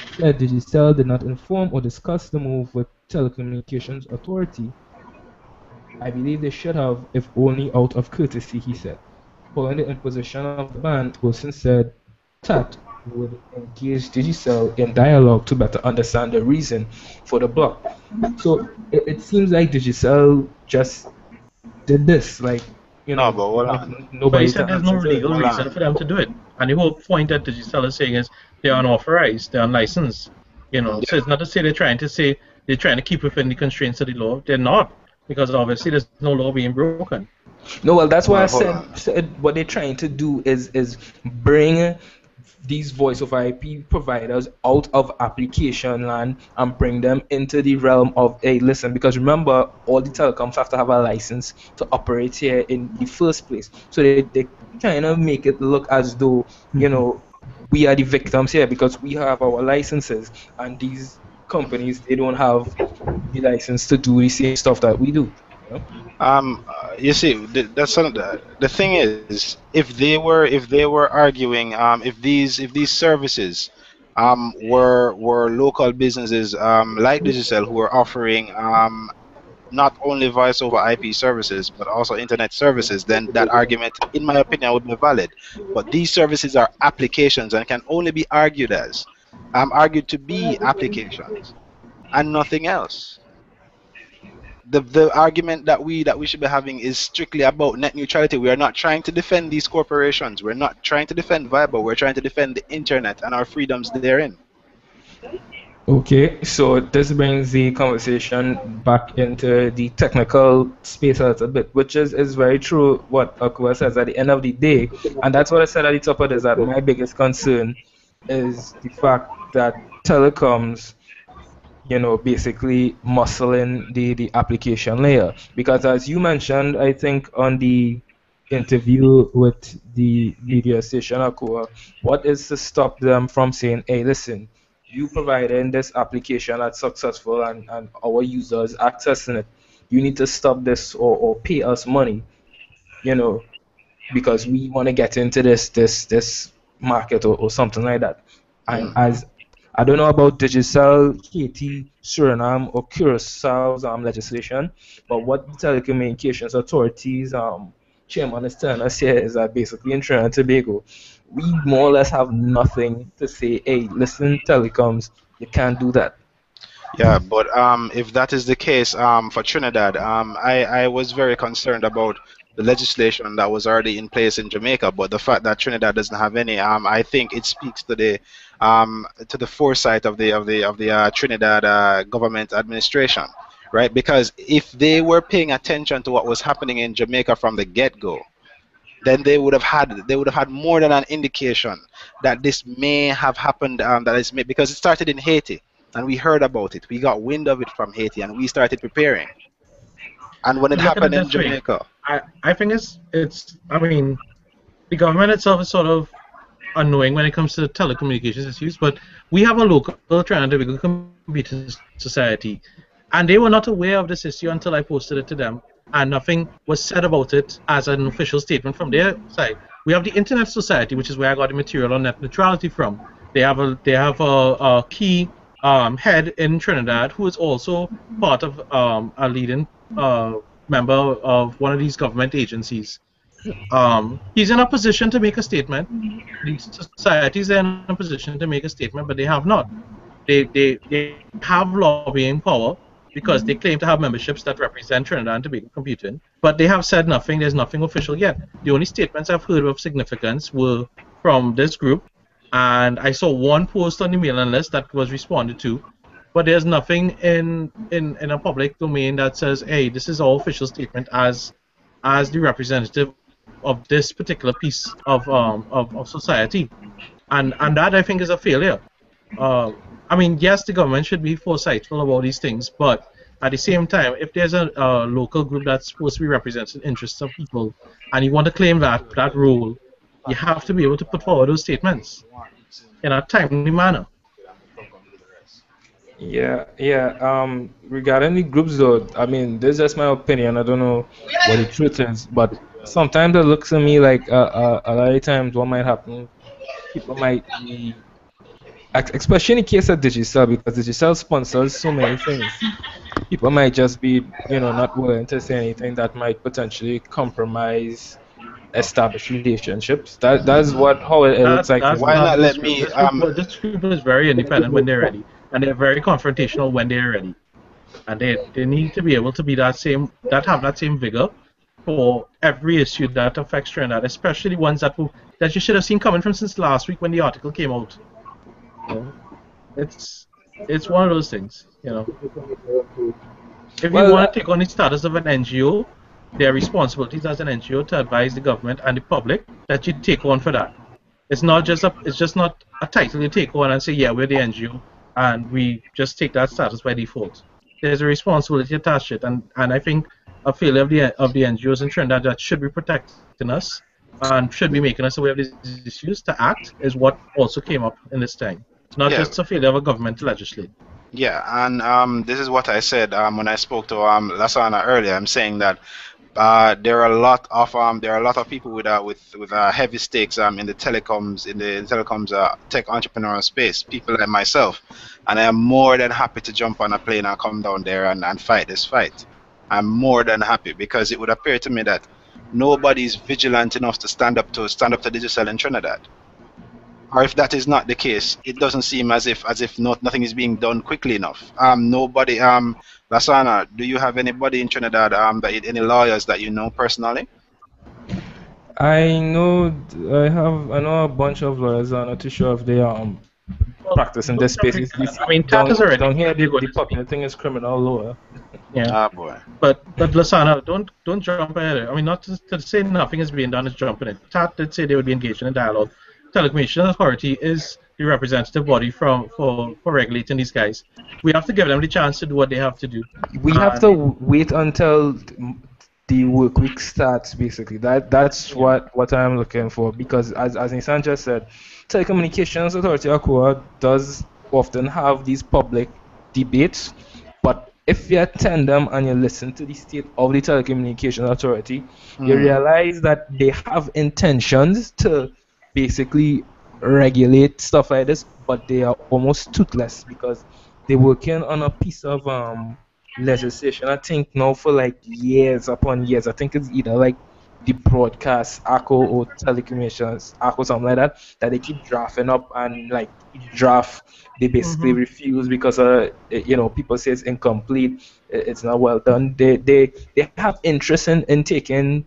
He said Digicel did not inform or discuss the move with Telecommunications Authority. I believe they should have, if only out of courtesy, he said. Following the imposition of the ban, Wilson said TAT would engage Digicel in dialogue to better understand the reason for the block. So it seems like Digicel just did this, like, No, but hold on. But he nobody said to there's no answer to it. legal Hold reason on. for them to do it. And the whole point that Digicel is saying is they're unauthorized, they're unlicensed. So it's not to say they're trying to keep within the constraints of the law. They're not, because obviously there's no law being broken. No, well, that's why I Well, hold said, on. said what they're trying to do is bring these voice over IP providers out of application land and bring them into the realm of a listen. Because remember, all the telecoms have to have a license to operate here in the first place. So they kind of make it look as though, we are the victims here because we have our licenses and these companies, they don't have the license to do the same stuff that we do. You know? You see, that's the thing is, if they were arguing, if these services, were local businesses, like Digicel, who are offering, not only voice over IP services but also internet services, then that argument, in my opinion, would be valid. But these services are applications and can only be argued to be applications and nothing else. The argument that we should be having is strictly about net neutrality. We are not trying to defend these corporations. We're not trying to defend Viber. We're trying to defend the internet and our freedoms therein. Okay, so this brings the conversation back into the technical space a little bit, which is very true what Akua says at the end of the day. And that's what I said at the top of this, that my biggest concern is the fact that telecoms, basically muscling the application layer. Because as you mentioned, I think on the interview with the media station Aqua, what is to stop them from saying, hey, listen, you providing this application that's successful and our users accessing it. You need to stop this or pay us money, you know, because we want to get into this market or something like that. And Mm. as I don't know about Digicel, Haiti, Suriname, or Curaçao's legislation, but what the telecommunications authorities chairman is telling us here is that basically in Trinidad and Tobago, we more or less have nothing to say. Hey, listen, telecoms, you can't do that. Yeah, but if that is the case for Trinidad, I was very concerned about the legislation that was already in place in Jamaica, but the fact that Trinidad doesn't have any, I think it speaks to the foresight of the Trinidad government administration, right? Because if they were paying attention to what was happening in Jamaica from the get-go, then they would have had more than an indication that this may have happened. Because it started in Haiti, and we heard about it. We got wind of it from Haiti, and we started preparing. And when it Look at it happened in this way. Jamaica, I think it's I mean the government itself is sort of annoying when it comes to telecommunications issues, but we have a local Trinidad and Tobago computing society, and they were not aware of this issue until I posted it to them, and nothing was said about it as an official statement from their side. We have the Internet Society, which is where I got the material on net neutrality from. They have a key head in Trinidad who is also part of a leading member of one of these government agencies. He's in a position to make a statement. The societies are in a position to make a statement, but they have not. They have lobbying power because they claim to have memberships that represent Trinidad and Tobago computing, but they have said nothing. There's nothing official yet. The only statements I've heard of significance were from this group, and I saw one post on the mailing list that was responded to, but there's nothing in a public domain that says, "Hey, this is our official statement as the representative of this particular piece of society," and that I think is a failure. Uh, I mean, yes, the government should be foresightful about these things, but at the same time, if there's a local group that's supposed to be representing the interests of people, and you want to claim that role, you have to be able to put forward those statements in a timely manner. Yeah, yeah. Regarding the groups, though, I mean, this is just my opinion. I don't know what the truth is, but sometimes it looks to me like a lot of times what might happen, people might be, especially in the case of Digicel, because Digicel sponsors so many things. People might just be, not willing to say anything that might potentially compromise established relationships. That's what how it looks like to why me. not let This group me this group is very independent when they're ready, and they're very confrontational when they're ready, and they need to be able to be have that same vigor for every issue that affects Trinidad, especially ones that you should have seen coming from since last week when the article came out. You know, it's it's one of those things. If you Well, want to take on the status of an NGO, their responsibilities as an NGO to advise the government and the public that you take on for that. It's just not a title you take on and say, yeah, we're the NGO and we just take that status by default. There's a responsibility attached to it, and I think a failure of the NGOs in Trinidad that should be protecting us and should be making us aware of these issues to act is what also came up in this time. Not just yeah, a failure of a government to legislate. yeah, and this is what I said when I spoke to Lasana earlier. I'm saying that there are a lot of people with heavy stakes in the telecoms tech entrepreneurial space. People like myself, and I am more than happy to jump on a plane and come down there and fight this fight. I'm more than happy because it would appear to me that nobody's vigilant enough to stand up to digital in Trinidad. Or if that is not the case, it doesn't seem as if nothing is being done quickly enough. Nobody. Lasana, do you have anybody in Trinidad? Any lawyers that you know personally? I know a bunch of lawyers. I'm not too sure if they Well, practice in don't this jump space. into that. It's I mean, Tat down is already down here. clearly going The to speak. popular thing is criminal law. Yeah. Ah, boy. But Lasana, don't jump ahead. I mean, not to say nothing is being done is jumping in. TAT did say they would be engaged in a dialogue. Telecommunications Authority is the representative body for regulating these guys. We have to give them the chance to do what they have to do. We have And to wait until the work week starts. Basically, that's yeah, what I'm looking for, because as Nisan just said, Telecommunications Authority Aqua does often have these public debates, but if you attend them and you listen to the state of the Telecommunications Authority, you Hmm. realize that they have intentions to basically regulate stuff like this, but they are almost toothless because they're working on a piece of legislation, I think now for like years upon years. I think it's either like the broadcast ACO or telecommunications ACO, something like that, that they keep drafting up, and like each draft they basically Hmm. refuse because people say it's incomplete, it's not well done. They have interest in taking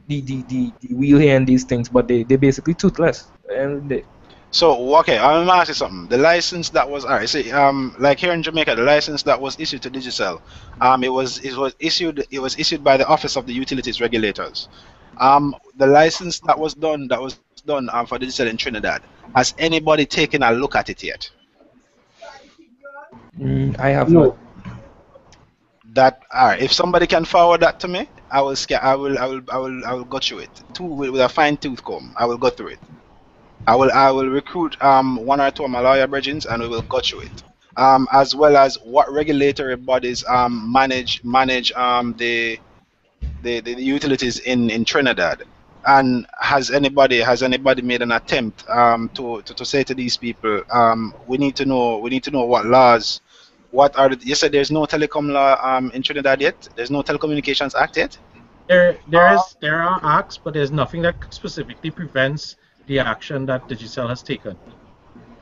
the wheel here and these things, but they basically toothless. And So okay, I'm gonna ask you something. The license that was alright, see, like here in Jamaica, the license that was issued to Digicel, it was issued by the Office of the Utilities Regulators. The license that was done for Digicel in Trinidad. Has anybody taken a look at it yet? I have not. No, That alright. If somebody can forward that to me, I will go through it. With a fine tooth comb. I will go through it. I will recruit one or two of my lawyer brethren, and we will go through it. As well as what regulatory bodies manage the utilities in Trinidad. And has anybody made an attempt to say to these people, we need to know what laws, you said there's no telecom law in Trinidad yet? There's no Telecommunications Act yet? There are acts, but there's nothing that specifically prevents the action that Digicel has taken.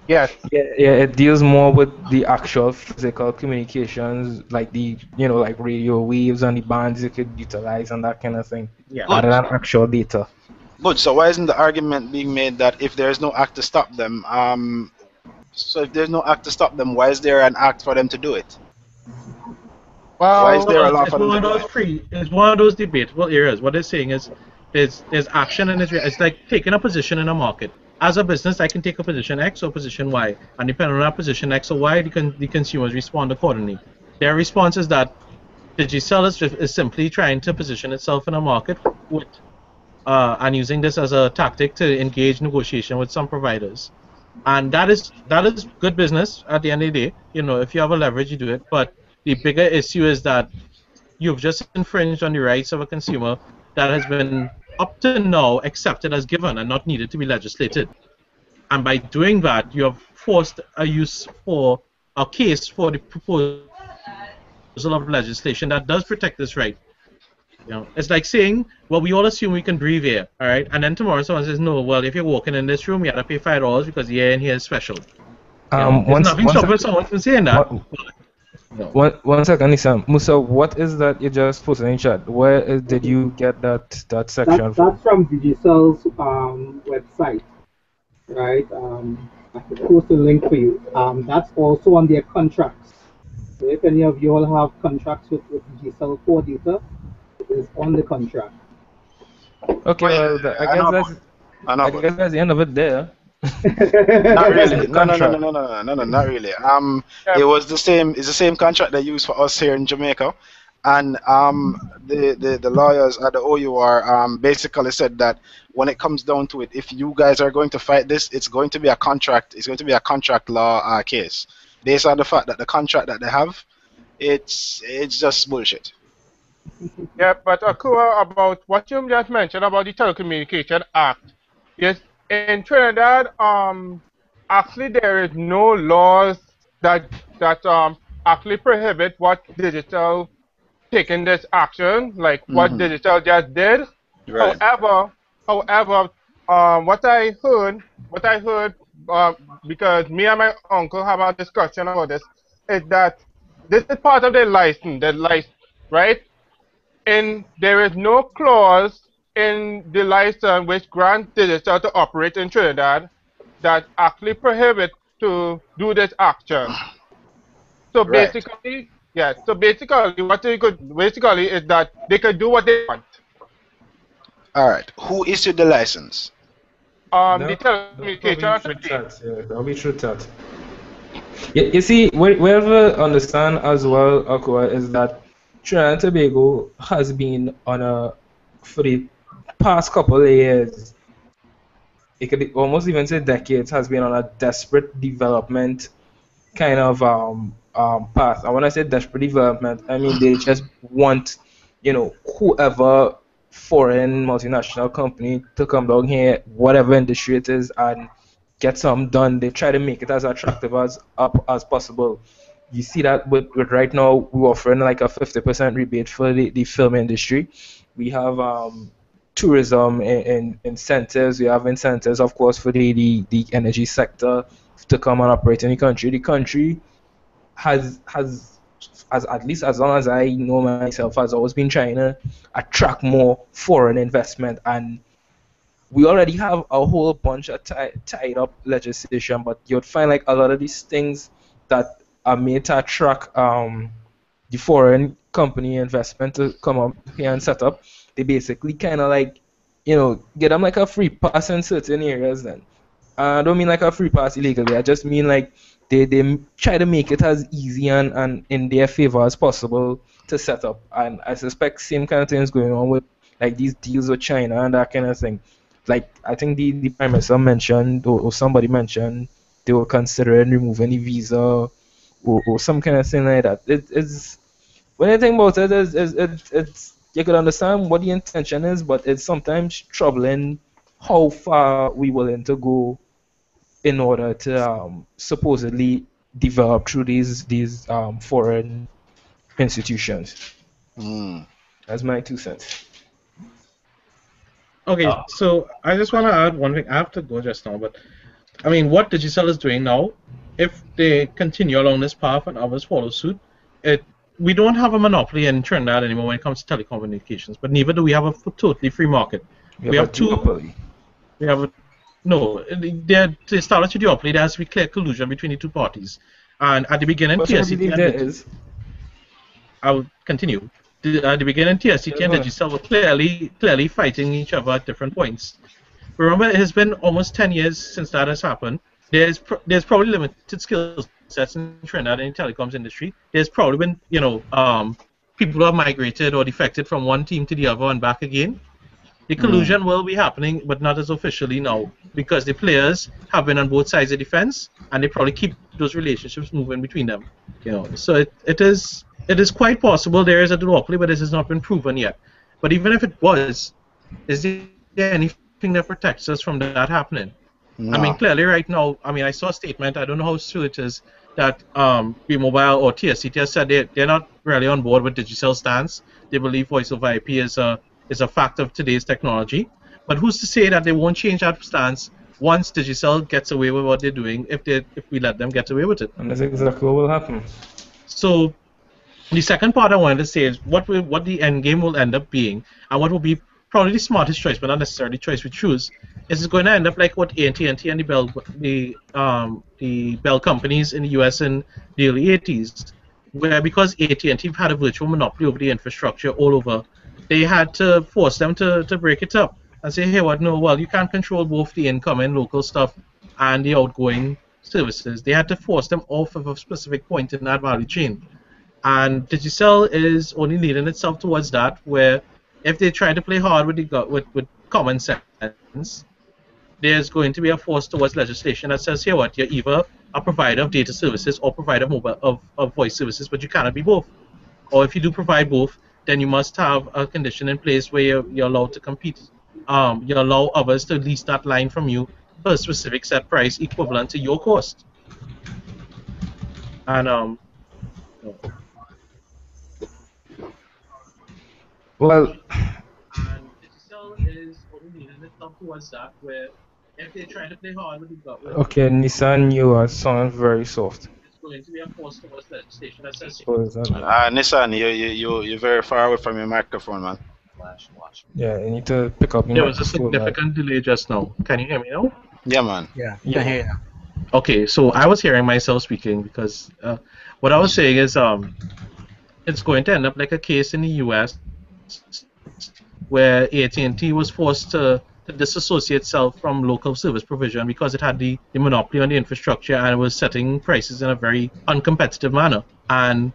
Yes. Yeah, it deals more with the actual physical communications, like like radio waves and the bands you could utilize and that kind of thing, Yeah. rather Good. than actual data. Good. So why isn't the argument being made that if there's no act to stop them, if there's no act to stop them, why is there an act for them to do it? Why is Well, there a Well, law it's for them one to of do those it? it's one of those debatable areas. What they're saying is there's action and it's like taking a position in a market. As a business, I can take a position X or position Y, and depending on that position X or Y, the consumers respond accordingly. Their response is that Digicel is simply trying to position itself in a market with and using this as a tactic to engage negotiation with some providers. And that is good business at the end of the day. If you have a leverage, you do it. But the bigger issue is that you've just infringed on the rights of a consumer that has been up to now accepted as given and not needed to be legislated. And by doing that, you have forced a case for the proposal of legislation that does protect this right. It's like saying, well, we all assume we can breathe here, all right? And then tomorrow someone says, no, well, if you're walking in this room, you have to pay $5 because the air in here is special. It's nothing stopping One someone sec, from saying that. one, one second, Nisam. Musa, what is that you just posted in chat? Where did you get that section that's from? from Digicel's website, right? I could post a link for you. That's also on their contracts. So if any of you all have contracts with Digicel for data, it is on the contract. Okay, Oh yeah, well, yeah, I yeah, I know guess about that's it. I know I about guess it. that's the end of it there. Not That's the really. No, no, no, no, contract. no, no, no, no, not really. yeah, It was the same. It's the same contract they use for us here in Jamaica, and the lawyers at the OUR basically said that when it comes down to it, if you guys are going to fight this, it's going to be a contract. It's going to be a contract law case, based on the fact that the contract that they have, it's just bullshit. yeah, but Akua, about what you just mentioned about the Telecommunication Act. Yes, in Trinidad, actually there is no laws that actually prohibit what digital taking this action, like what Hmm. digital just did. Right. However, what I heard, because me and my uncle have a discussion about this, is that this is part of the license, right? And there is no clause in the license which grants digital to operate in Trinidad that actually prohibit to do this action. So Right. basically, yeah. So basically, what they could basically is that they could do what they want. All right. Who issued the license? The That'll Telecommunication probably through Authority. chat. Yeah, that'll be through chat. You see, wherever understand as well, Aqua, is that Trinidad and Tobago has been on for the past couple of years, it could almost even say decades, has been on a desperate development kind of path. And when I say desperate development, I mean they just want, whoever foreign multinational company to come down here, whatever industry it is, and get something done. They try to make it as attractive as possible. You see that with right now we're offering like a 50% rebate for the film industry. We have tourism and incentives. We have incentives, of course, for the energy sector to come and operate in the country. The country has as at least as long as I know myself, has always been trying to attract more foreign investment, and we already have a whole bunch of tied up legislation, but you'd find like a lot of these things that are made to attract the foreign company investment to come up here and set up. They basically kind of like, get them like a free pass in certain areas. Then I don't mean like a free pass illegally. I just mean like they try to make it as easy and in their favor as possible to set up. And I suspect same kind of things going on with like these deals with China and that kind of thing. Like I think the prime minister mentioned or somebody mentioned they were considering removing the visa or some kind of thing like that. It's when I think about it, it's you could understand what the intention is, but it's sometimes troubling how far we willing to go in order to supposedly develop through these foreign institutions. Mm. That's my 2 cents. Okay, Uh, so I just want to add one thing. I have to go just now, but I mean, what Digicel is doing now, if they continue along this path and others follow suit, it we don't have a monopoly in Trinidad anymore when it comes to telecommunications, but neither do we have a totally free market. We We have a have two. duopoly. We have a no. To establish a duopoly, there has to be clear collusion between the two parties. And at the beginning, Which I TSCT believe and there is. I will continue. At the beginning, Yeah, TSCT and go ahead. Digicel were clearly fighting each other at different points. Remember, it has been almost 10 years since that has happened. There's probably limited skill sets in Trinidad in the telecoms industry. There's probably been, people who have migrated or defected from one team to the other and back again. The Mm. collusion will be happening, but not as officially now, because the players have been on both sides of the fence, and they probably keep those relationships moving between them. So it is quite possible there is a duopoly, but this has not been proven yet. But even if it was, is there anything that protects us from that happening? I mean, No. clearly right now, I mean, I saw a statement, I don't know how true it is, that B-Mobile or TSCT has said they're not really on board with Digicel's stance. They believe voice over IP is a fact of today's technology. But who's to say that they won't change that stance once Digicel gets away with what they're doing, if we let them get away with it? And that's exactly what will happen. So the second part I wanted to say is what the end game will end up being, and what will be probably the smartest choice, but not necessarily the choice we choose, is it's going to end up like what AT&T and the Bell companies in the US in the early 80s, where because AT&T had a virtual monopoly over the infrastructure all over, they had to force them to break it up and say, hey, what? No, well, you can't control both the incoming local stuff and the outgoing services. They had to force them off of a specific point in that value chain. And Digicel is only leading itself towards that, where if they try to play hard with common sense, there's going to be a force towards legislation that says, here, what, you're either a provider of data services or provider of mobile of voice services, but you cannot be both. Or if you do provide both, then you must have a condition in place where you're allowed to compete. You allow others to lease that line from you for a specific set price equivalent to your cost. And Well, and Digicel is only leading itself towards that, where if they try to play hard okay, Nissan, you are sounding very soft. it's going to be a force towards legislation that says What is that? Nissan, you're very far away from your microphone, man. Yeah, you need to pick up your there was a microphone. significant delay just now. Can you hear me now? Yeah, man. Yeah, Yeah. can hear you now. Okay, so I was hearing myself speaking because what I was saying is it's going to end up like a case in the US where AT&T was forced to disassociate itself from local service provision because it had the monopoly on the infrastructure and it was setting prices in a very uncompetitive manner. And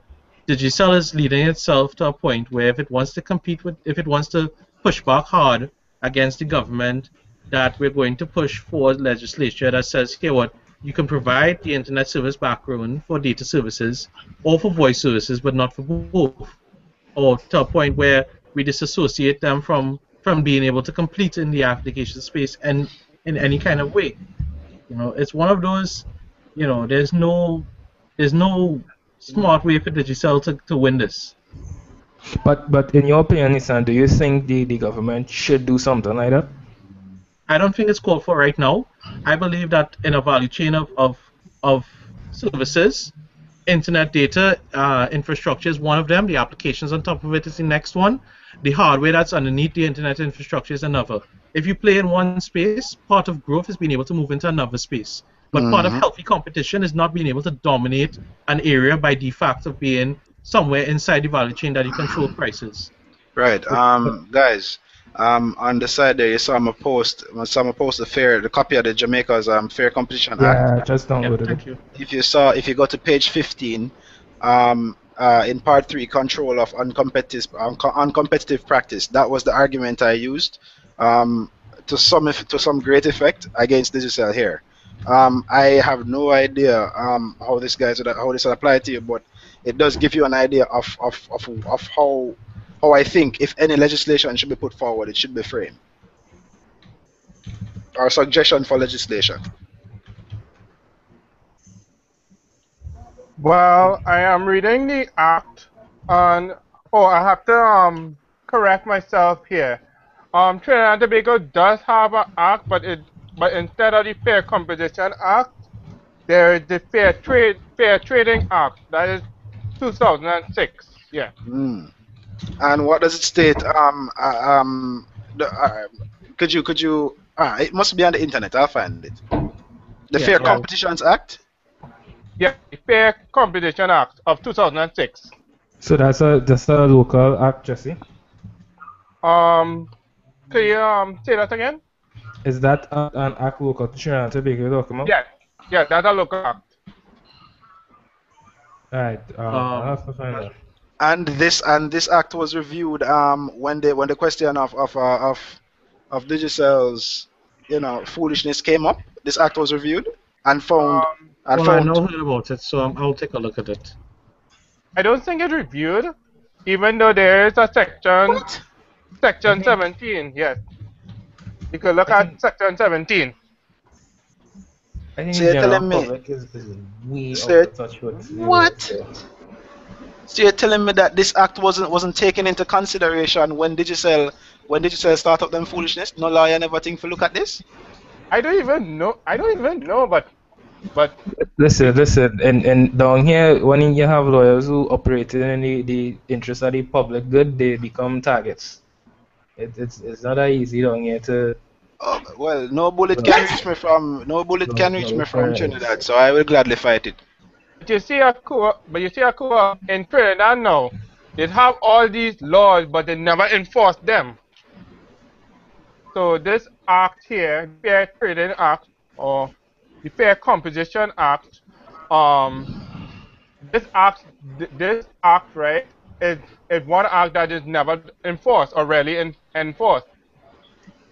Digicel is leading itself to a point where if it wants to push back hard against the government, that we're going to push for legislation that says, here, what, you can provide the internet service background for data services or for voice services, but not for both, or to a point where we disassociate them from being able to complete in the application space and in any kind of way. It's one of those. There's no smart way for Digicel to win this. But in your opinion, Nissan, do you think the government should do something like that? I don't think it's called for right now. I believe that in a value chain of services, internet data infrastructure is one of them. The applications on top of it is the next one. The hardware that's underneath the internet infrastructure is another. If you play in one space, part of growth is being able to move into another space. But part of Hmm. healthy competition is not being able to dominate an area by defact of being somewhere inside the value chain that you control prices. Right. Guys. On the side there, you saw me post the copy of the Jamaica's Fair Competition Act. Yeah, just Yeah, downloaded it. thank you. If you go to page 15, in part 3, control of uncompetitive practice, that was the argument I used, um, to some great effect against Digicel here. I have no idea how this would apply to you, but it does give you an idea of how I think if any legislation should be put forward, it should be framed, or suggestion for legislation. Well, I am reading the act on. Oh, I have to correct myself here. Trinidad and Tobago does have an act, but instead of the Fair Competition Act, there is the Fair Trading Act. That is 2006. Yeah. Hmm. And what does it state? Could you? It must be on the internet. I'll find it. The Yeah, Fair well, Competitions Act. Yeah, the Fair Competition Act of 2006. So that's a local act, Jesse. Um, can you say that again? Is that an act local to Trinidad and Tobago you're talking about? Yeah, yeah, that's a local act. Alright, I'll um, have to find out. And this act was reviewed when the question of Digicel's foolishness came up. This act was reviewed and found Um, and well, I found know heard about it, so I'll take a look at it. I don't think it's reviewed, even though there is a section, what? I section think 17. Yes, you could look I think at section 17. I think So the you're general telling me public is way so out you're- of touch with the rules what? there. So you're telling me that this act wasn't taken into consideration when Digicel start up them foolishness? No lawyer never think to look at this? I don't even know. I don't even know, but Listen, and down here, when you have lawyers who operate in the interest of the public good, they become targets. It's not that easy down here to Oh, well, no bullet no, can reach me from no Trinidad, friends. so I will gladly fight it. but you see a court in Trinidad now. They have all these laws, but they never enforce them. So this act here, the Fair Trading Act or the Fair Competition Act, um, this act, right, is one act that is never enforced or rarely enforced.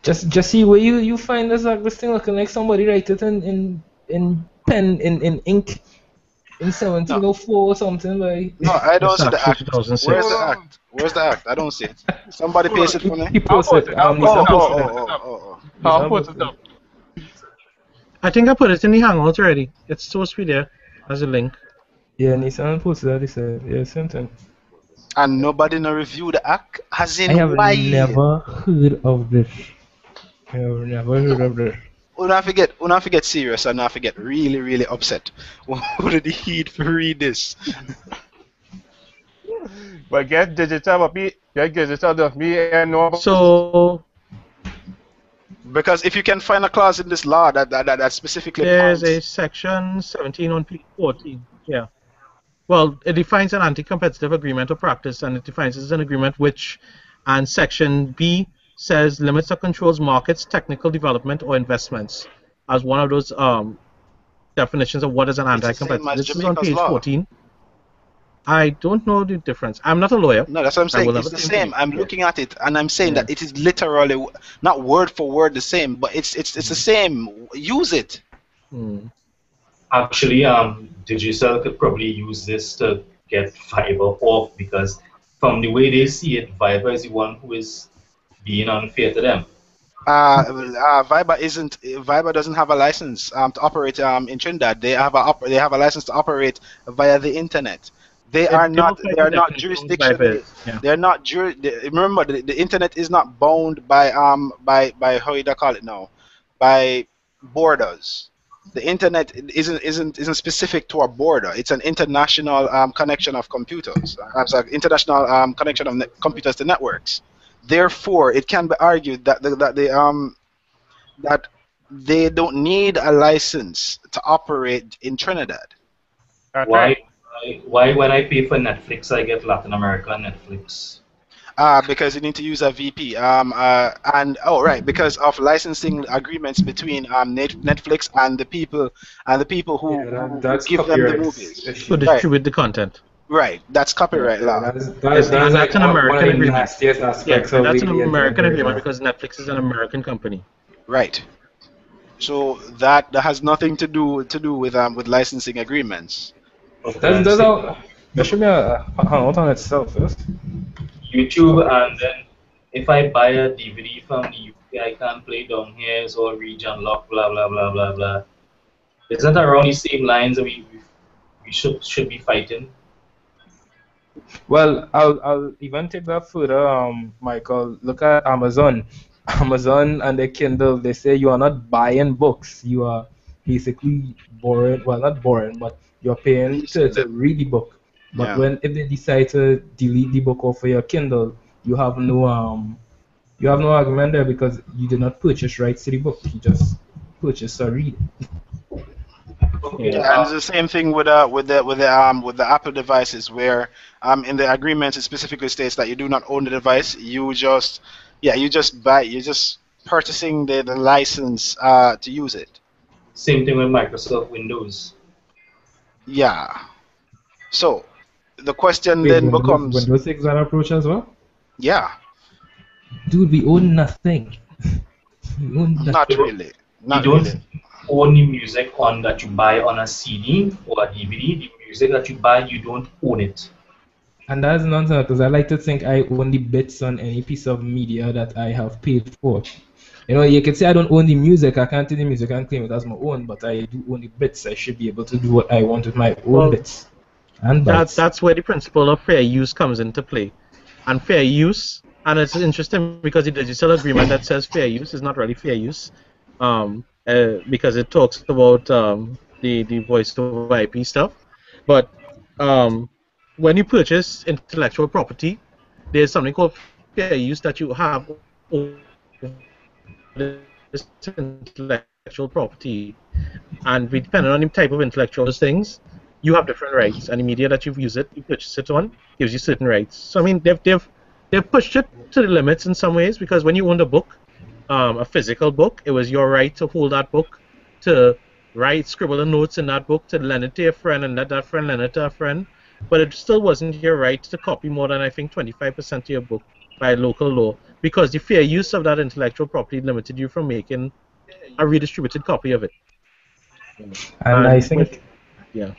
Just see where you find this thing looking like somebody write it in pen in ink in No, 1704 or something like. no, I don't It's see the actually act. Where's 2006. the act? Where's the act? I don't see it. Somebody Hold paste on. it for me. He I'll posted post it. I'll post Oh, it. Nissan I'll posted post it. it up. oh. I'll Nissan post it posted up. I think I put it in the Hangout already. It's supposed to be there as a link. Yeah, Nissan posted that. He said, yeah, same thing. And nobody no review the act? As I in have why? never heard of this. I have never heard of this. Una forget serious and I forget really, really upset. Who did he need to read this? But get digital, does me and know about So Because if you can find a clause in this law that specifically there's a points. section 17 on page 14. Yeah. Well, it defines an anti-competitive agreement or practice, and it defines it as an agreement which, and section B says limits or controls markets, technical development, or investments as one of those definitions of what is an It's the same anti-competitive. as This is on Jamaica's page law. 14. I don't know the difference. I'm not a lawyer. No, that's what I'm I saying. will It's never the claim to same. be. I'm Yeah. looking at it and I'm saying Yeah. that it is literally not word for word the same, but it's the same. Use it. Hmm. Actually, Digicel could probably use this to get Fiverr off because from the way they see it, Fiverr is the one who is being unfair to them. Viber doesn't have a license to operate in Trinidad. They have a license to operate via the internet. They It are not. democratizes They are not everything by jurisdictionally. this. Yeah. They're not remember, the internet is not bound by how you call it now, by borders. The internet isn't specific to a border. It's an international connection of computers. I'm sorry, international connection of computers to networks. Therefore, it can be argued that that they don't need a license to operate in Trinidad. That's Why, right. why when I pay for Netflix, I get Latin America Netflix? Because you need to use a VP. And oh right, because of licensing agreements between Netflix and the people Yeah, who that's give them the copyright movies. To issue. Right, distribute the content. right. That's Yeah, copyright yeah, law. It's that's and like that's an one of American the agreement. nastiest Yeah, aspects And of that's an the internet American right agreement now. because Netflix is an American company. right. So that has nothing to do with licensing agreements. Okay, That's and that's say all. There should be a hangout on itself first. YouTube, and then if I buy a DVD from the UK, I can't play down here. It's all region lock, blah blah blah blah blah. Isn't that around the same lines that we should be fighting? Well, I'll even take that further, Michael. Look at Amazon. Amazon and the Kindle, they say you are not buying books. You are basically borrowing, well, not borrowing, but you're paying Leasing to them. read the book. But Yeah. when if they decide to delete the book off of your Kindle, you have no argument there because you did not purchase rights to the book. You just purchase or read it. Okay, Yeah. Yeah, and it's the same thing with the Apple devices where in the agreement it specifically states that you do not own the device. You're just purchasing the license to use it. same thing with Microsoft Windows. Yeah. So the question Wait, then Windows becomes, Windows takes that approach as well? yeah, Dude, we own nothing. We own not nothing. really, You not don't really. own the music on that you buy on a CD or a DVD. The music that you buy, you don't own it. And that's nonsense because I like to think I own the bits on any piece of media that I have paid for. You know, you can say I don't own the music, I can't take the music and claim it as my own, but I do own the bits. I should be able to do what I want with my own Well, bits and bytes. that's where the principle of fair use comes into play. And fair use, and it's interesting because the digital agreement that says fair use is not really fair use, because it talks about the voice over IP stuff. But um, when you purchase intellectual property, there's something called fair use that you have over this intellectual property, and depending on the type of intellectual things, you have different rights, and the media that you purchase it on, gives you certain rights. So I mean, they've pushed it to the limits in some ways because when you owned a book, a physical book, it was your right to hold that book, to scribble the notes in that book, to lend it to your friend, and let that friend lend it to a friend. But it still wasn't your right to copy more than I think 25% of your book by local law, because the fair use of that intellectual property limited you from making a redistributed copy of it. And I And think yeah.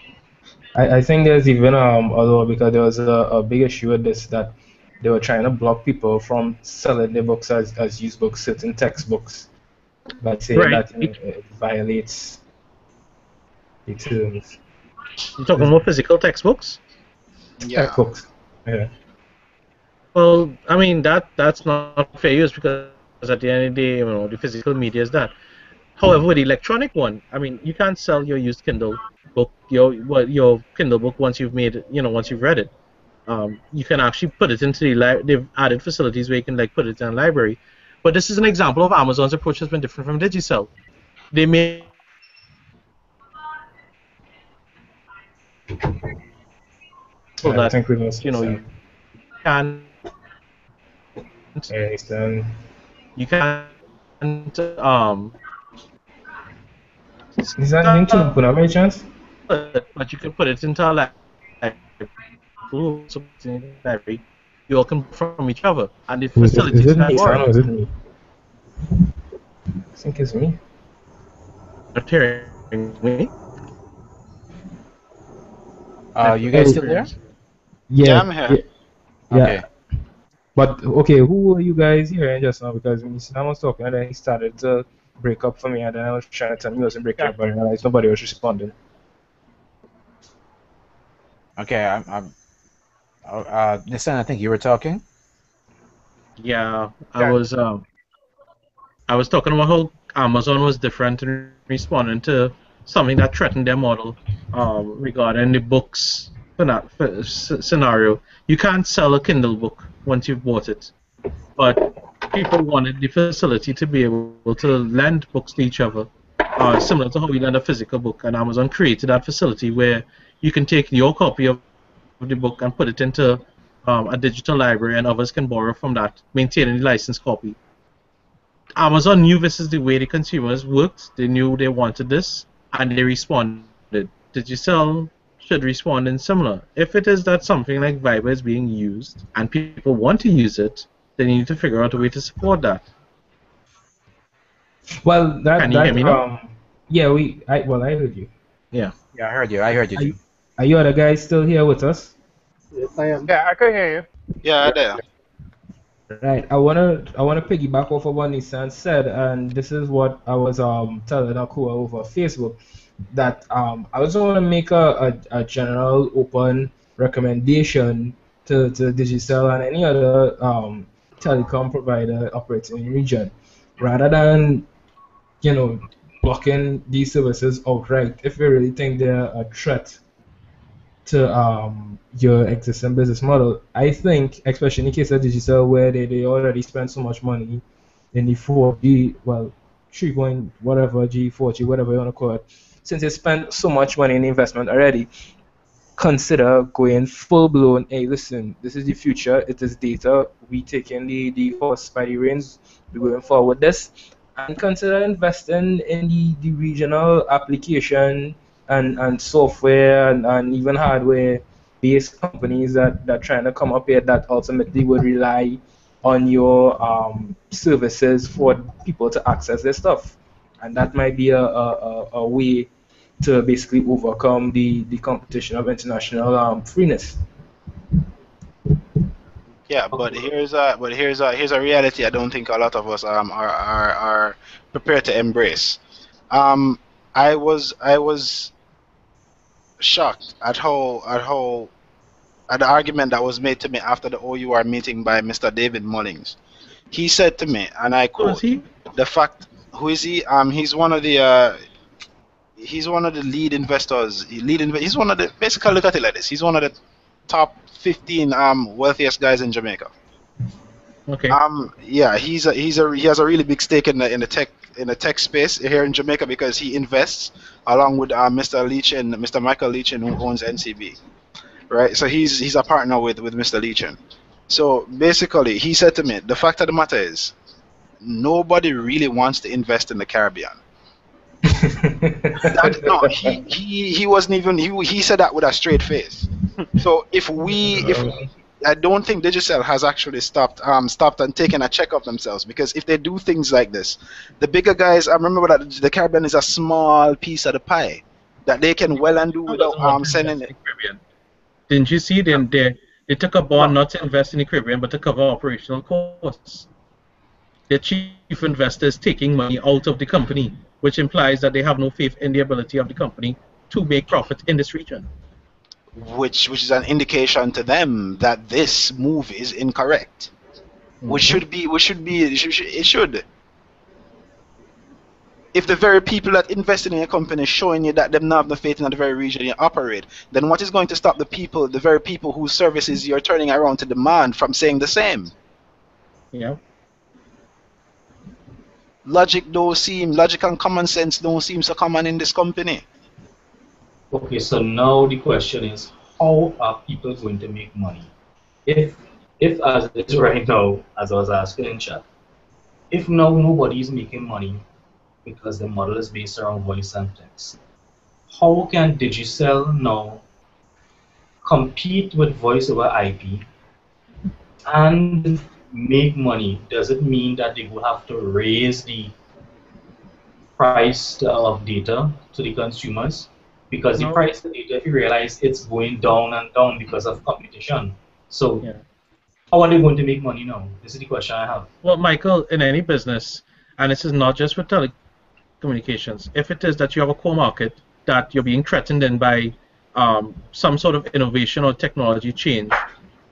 I think there's even although because there was a big issue with this that they were trying to block people from selling their books as used books, certain textbooks, by saying Right. that it violates the terms. You're talking about physical textbooks? Yeah. Textbooks. Yeah. Well, I mean that's not fair use because at the end of the day, the physical media is that. However, with the electronic one, I mean, you can't sell your used Kindle book, your Kindle book once you've made it, once you've read it. You can actually put it into they've added facilities where you can like put it in a library. But this is an example of Amazon's approach has been different from Digicel. They made so I that think we lost you Sam. can't Hey, Sam. you can't Is that YouTube? Kuna by chance? but you can put it into a library. You all can from each other, and the Is facilities it that me, Sam, or is warrant. it me? I think it's me. Not hearing me. You guys still there? Yeah, Yeah, I'm here. yeah, yeah. Okay. But okay, who are you guys hearing just now? Because when Sam was talking, and then he started to break up for me, and then I was trying to tell him he wasn't breaking Yeah. up, but I realized nobody was responding. Okay. Listen, I think you were talking. Yeah, Yeah. I was talking about how Amazon was different in responding to something that threatened their model regarding the books scenario. You can't sell a Kindle book once you've bought it, but people wanted the facility to be able to lend books to each other, similar to how we lend a physical book. And Amazon created that facility where you can take your copy of the book and put it into a digital library, and others can borrow from that, maintaining the licensed copy. Amazon knew this is the way the consumers worked. They knew they wanted this, and they responded. Digicel should respond in similar. If it is that something like Viber is being used and people want to use it, then you need to figure out a way to support that. Well, Can you hear me now? yeah, I heard you. Yeah. Yeah, I heard you. I heard you Are too. you, are you other guys still here with us? Yes, I am. Yeah, I could hear you. Yeah, there. Right. I wanna piggyback off of what Nissan said, and this is what I was telling Akua over Facebook, that I also want to make a general open recommendation to Digicel and any other telecom provider operating in the region, rather than blocking these services outright if we really think they're a threat to your existing business model. I think, especially in the case of digital, where they already spend so much money in the 4G, well, 3 point whatever G, 4G, whatever you want to call it, since they spend so much money in investment already, consider going full blown. Hey, listen, this is the future. It is data. We taking the horse by the reins. We're going forward with this, and consider investing in the regional application and software and even hardware based companies that trying to come up here that ultimately would rely on your services for people to access their stuff, and that might be a way to basically overcome the competition of international freeness. Yeah, but here's a reality I don't think a lot of us are prepared to embrace. Um, I was shocked at the argument that was made to me after the OUR meeting by Mr. David Mullings. He said to me, and I Who is quote, he? "The fact, who is he? He's one of the lead investors. He's one of the, basically, look at it like this. He's one of the top 15 wealthiest guys in Jamaica. Okay. Yeah, he has a really big stake in the tech space here in Jamaica because he invests along with Mr. Leachin, Mr. Michael Leachin, who owns NCB, right? So he's a partner with Mr. Leachin. So basically, he said to me, the fact of the matter is, nobody really wants to invest in the Caribbean. No, he wasn't even he said that with a straight face. So if I don't think Digicel has actually stopped and taken a check of themselves, because if they do things like this, the bigger guys, I remember that the Caribbean is a small piece of the pie that they can well and do Amazon without doesn't want to sending invest it. in the Caribbean. Didn't you see? They took a bond not to invest in the Caribbean, but to cover operational costs. Their chief investor is taking money out of the company, which implies that they have no faith in the ability of the company to make profit in this region. Which is an indication to them that this move is incorrect. It should. If the very people that invested in your company showing you that they don't have no faith in the very region you operate, then what is going to stop the very people whose services you're turning around to demand, from saying the same? Yeah. Logic and common sense don't seem so common in this company. Okay, so now the question is, how are people going to make money? If if as it is right now, as I was asking in chat, if now nobody is making money because the model is based around voice and text, how can Digicel now compete with voice over IP and make money? Does it mean that they will have to raise the price of data to the consumers? Because the No. price of data, if you realize, it's going down and down because of competition. So Yeah. how are they going to make money now? This is the question I have. Well, Michael, in any business, and this is not just for telecommunications, if it is that you have a core market that you're being threatened in by some sort of innovation or technology change,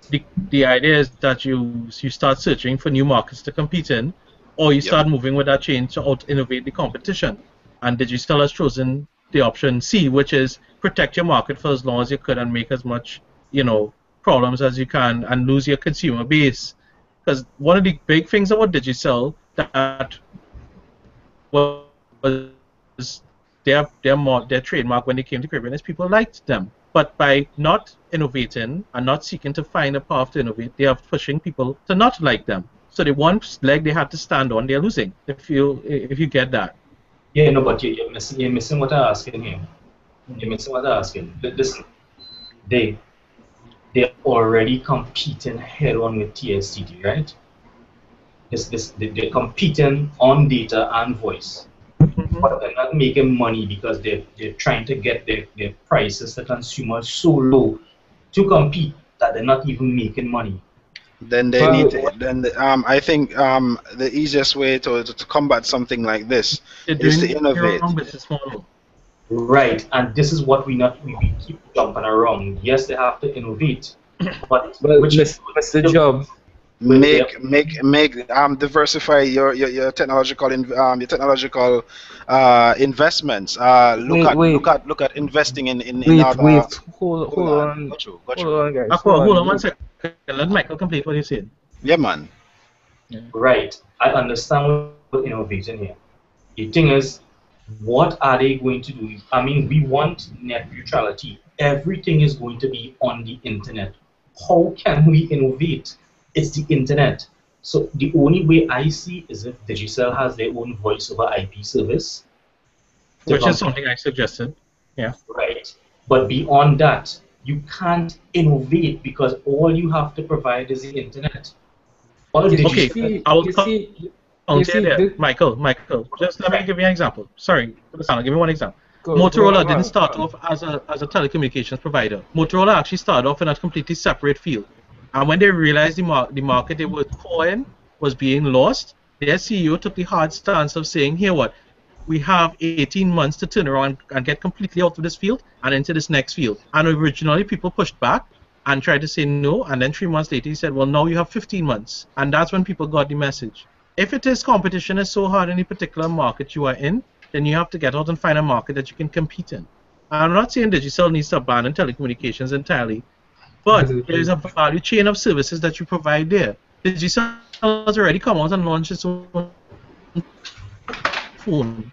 the idea is that you start searching for new markets to compete in, or you Yep. start moving with that change to out innovate the competition. And Digicel has chosen the option C, which is protect your market for as long as you could and make as much problems as you can and lose your consumer base. Because one of the big things about Digicel that was their trademark when they came to Caribbean is people liked them. But by not innovating and not seeking to find a path to innovate, they are pushing people to not like them. So the one leg they had to stand on, they're losing. If you get that. Yeah, no, but you're missing what I'm asking here. You're missing what I'm asking. Listen, they they're already competing head on with TSTT, right? They're competing on data and voice, but they're not making money because they're trying to get their prices to consumers so low to compete that they're not even making money. Then they Well, need to, then I think the easiest way to combat something like this They're is to doing the innovate. wrong business model. Right, and this is what we keep jumping around. Yes, they have to innovate, but well, which Mr. Jobs, with their Make diversify your technological investments. Look at investing in wait, other. hold Hold on, on, got you. hold on, guys, Aqua, hold hold on. on one second. Let Michael complete what he's saying. Yeah, man. right. I understand what innovating here. The thing is, what are they going to do? I mean, we want net neutrality. Everything is going to be on the internet. How can we innovate? It's the internet. So the only way I see is if Digicel has their own voice over IP service. Which is something I suggested. Yeah. Right. But beyond that, you can't innovate because all you have to provide is the internet. All You Okay, see, I will you counter see, you see, there. this, Michael, just let me give you an example. Sorry, Lasana, give me one example. go Motorola on, didn't man. start off as a telecommunications provider. Motorola actually started off in a completely separate field. And when they realized the market they were core in was being lost, their CEO took the hard stance of saying, here what, we have 18 months to turn around and get completely out of this field and into this next field. And originally people pushed back and tried to say no, and then 3 months later he said, well, now you have 15 months. And that's when people got the message. If it is competition is so hard in a particular market you are in, then you have to get out and find a market that you can compete in. I'm not saying Digicel needs to abandon telecommunications entirely, but there is a value chain of services that you provide there. Digicel has already come out and launched its own phone.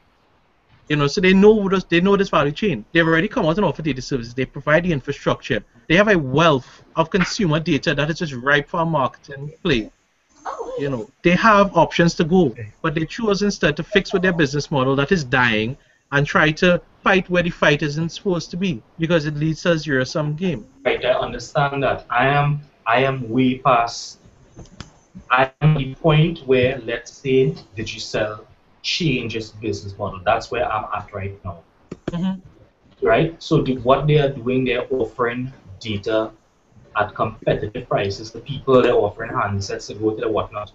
So they know this value chain. They've already come out and offer data services. They provide the infrastructure. They have a wealth of consumer data that is just ripe for a marketing play. They have options to go, but they choose instead to fix with their business model that is dying and try to fight where the fight isn't supposed to be because it leads to a zero-sum game. Right, I understand that. I am way past. I am at the point where, let's say, Digicel changes business model. That's where I'm at right now. Mm-hmm. Right? So what they are doing, they're offering data at competitive prices to people. They're offering handsets to go to the whatnot.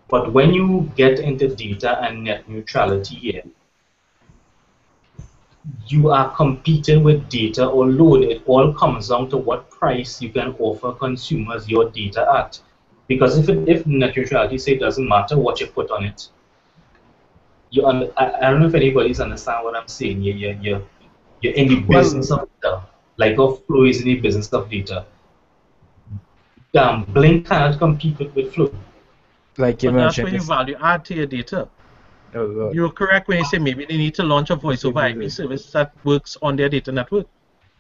But when you get into data and net neutrality here, you are competing with data alone. It all comes down to what price you can offer consumers your data at. Because if net neutrality say it doesn't matter what you put on it, I don't know if anybody's understand what I'm saying. You're in the business of data. Like Flow is in the business of data. Blink cannot compete with Flow. Like you But that's mentioned, where you this. value add to your data. Oh, Lord. You're correct when you say maybe they need to launch a voice over IP service that works on their data network.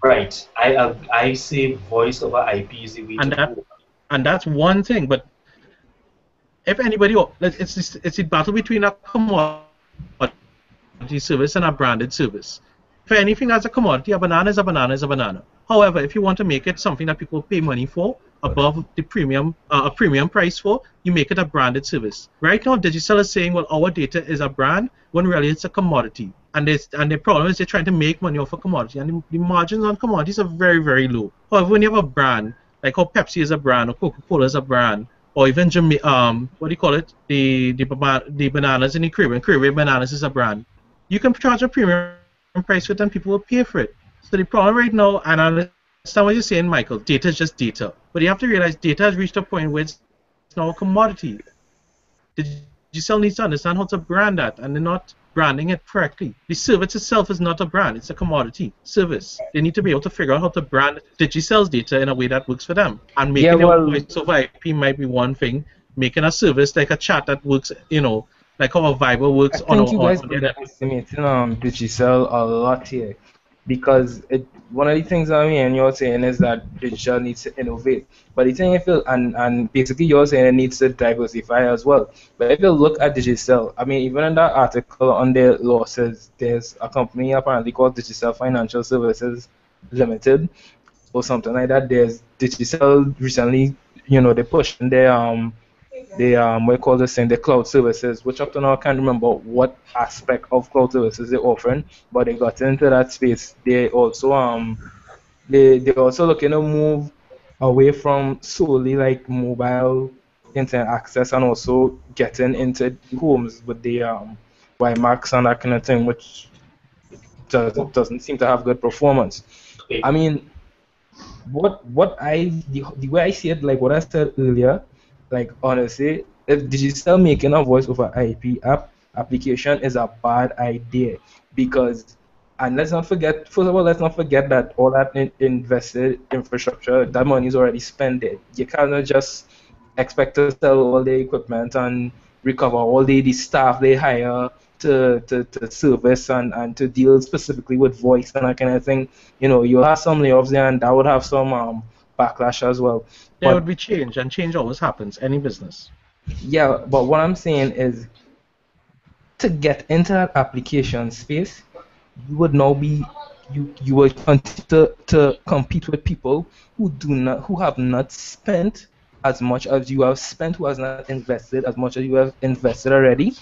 Right. I say voice over IP is the way to go. And that's one thing. But if anybody, it's a battle between a commodity service and a branded service. For anything that's a commodity, a banana is a banana is a banana. However, if you want to make it something that people pay money for, above the premium, a premium price for, you make it a branded service. Right now, Digicel is saying, well, our data is a brand, when really it's a commodity. And the problem is they're trying to make money off a commodity, and the margins on commodities are very, very low. However, when you have a brand, like how Pepsi is a brand, or Coca-Cola is a brand, or even what do you call it? The bananas in the Caribbean bananas is a brand. You can charge a premium price for it and people will pay for it. So the problem right now, and I understand what you're saying, Michael, data is just data. But you have to realize data has reached a point where it's now a commodity. Digicel needs to understand how to brand that, and they're not branding it correctly. The service itself is not a brand; it's a commodity service. They need to be able to figure out how to brand Digicel's data in a way that works for them. And Yeah, making their own well, voice over IP might be one thing. Making a service like a chat that works, like how a Viber works I on think you guys on their network. underestimating Digicel a lot here, because one of the things I mean you're saying is that digital needs to innovate, but the thing I feel, and basically you're saying it needs to diversify as well. But if you look at Digicel, I mean, even in that article on their losses, there's a company apparently called Digicel Financial Services Limited or something like that. There's Digicel recently, they pushed in their what you call this thing, the cloud services, which up to now I can't remember what aspect of cloud services they're offering, but they got into that space. They also looking to move away from solely like mobile internet access, and also getting into the homes with the WiMAX and that kind of thing, which doesn't seem to have good performance. I Okay. mean, the way I see it, like what I said earlier, like honestly, if digital making a voice over IP application is a bad idea, because, and let's not forget, first of all, let's not forget that all that invested infrastructure, that money is already spent there. You cannot just expect to sell all the equipment and recover all the staff they hire to service and to deal specifically with voice and that kind of thing. You'll have some layoffs there, and that would have some backlash as well. There would But be change, and change always happens. Any business. yeah, but what I'm saying is, to get into that application space, you would now be you will continue to compete with people who have not spent as much as you have spent, who has not invested as much as you have invested already,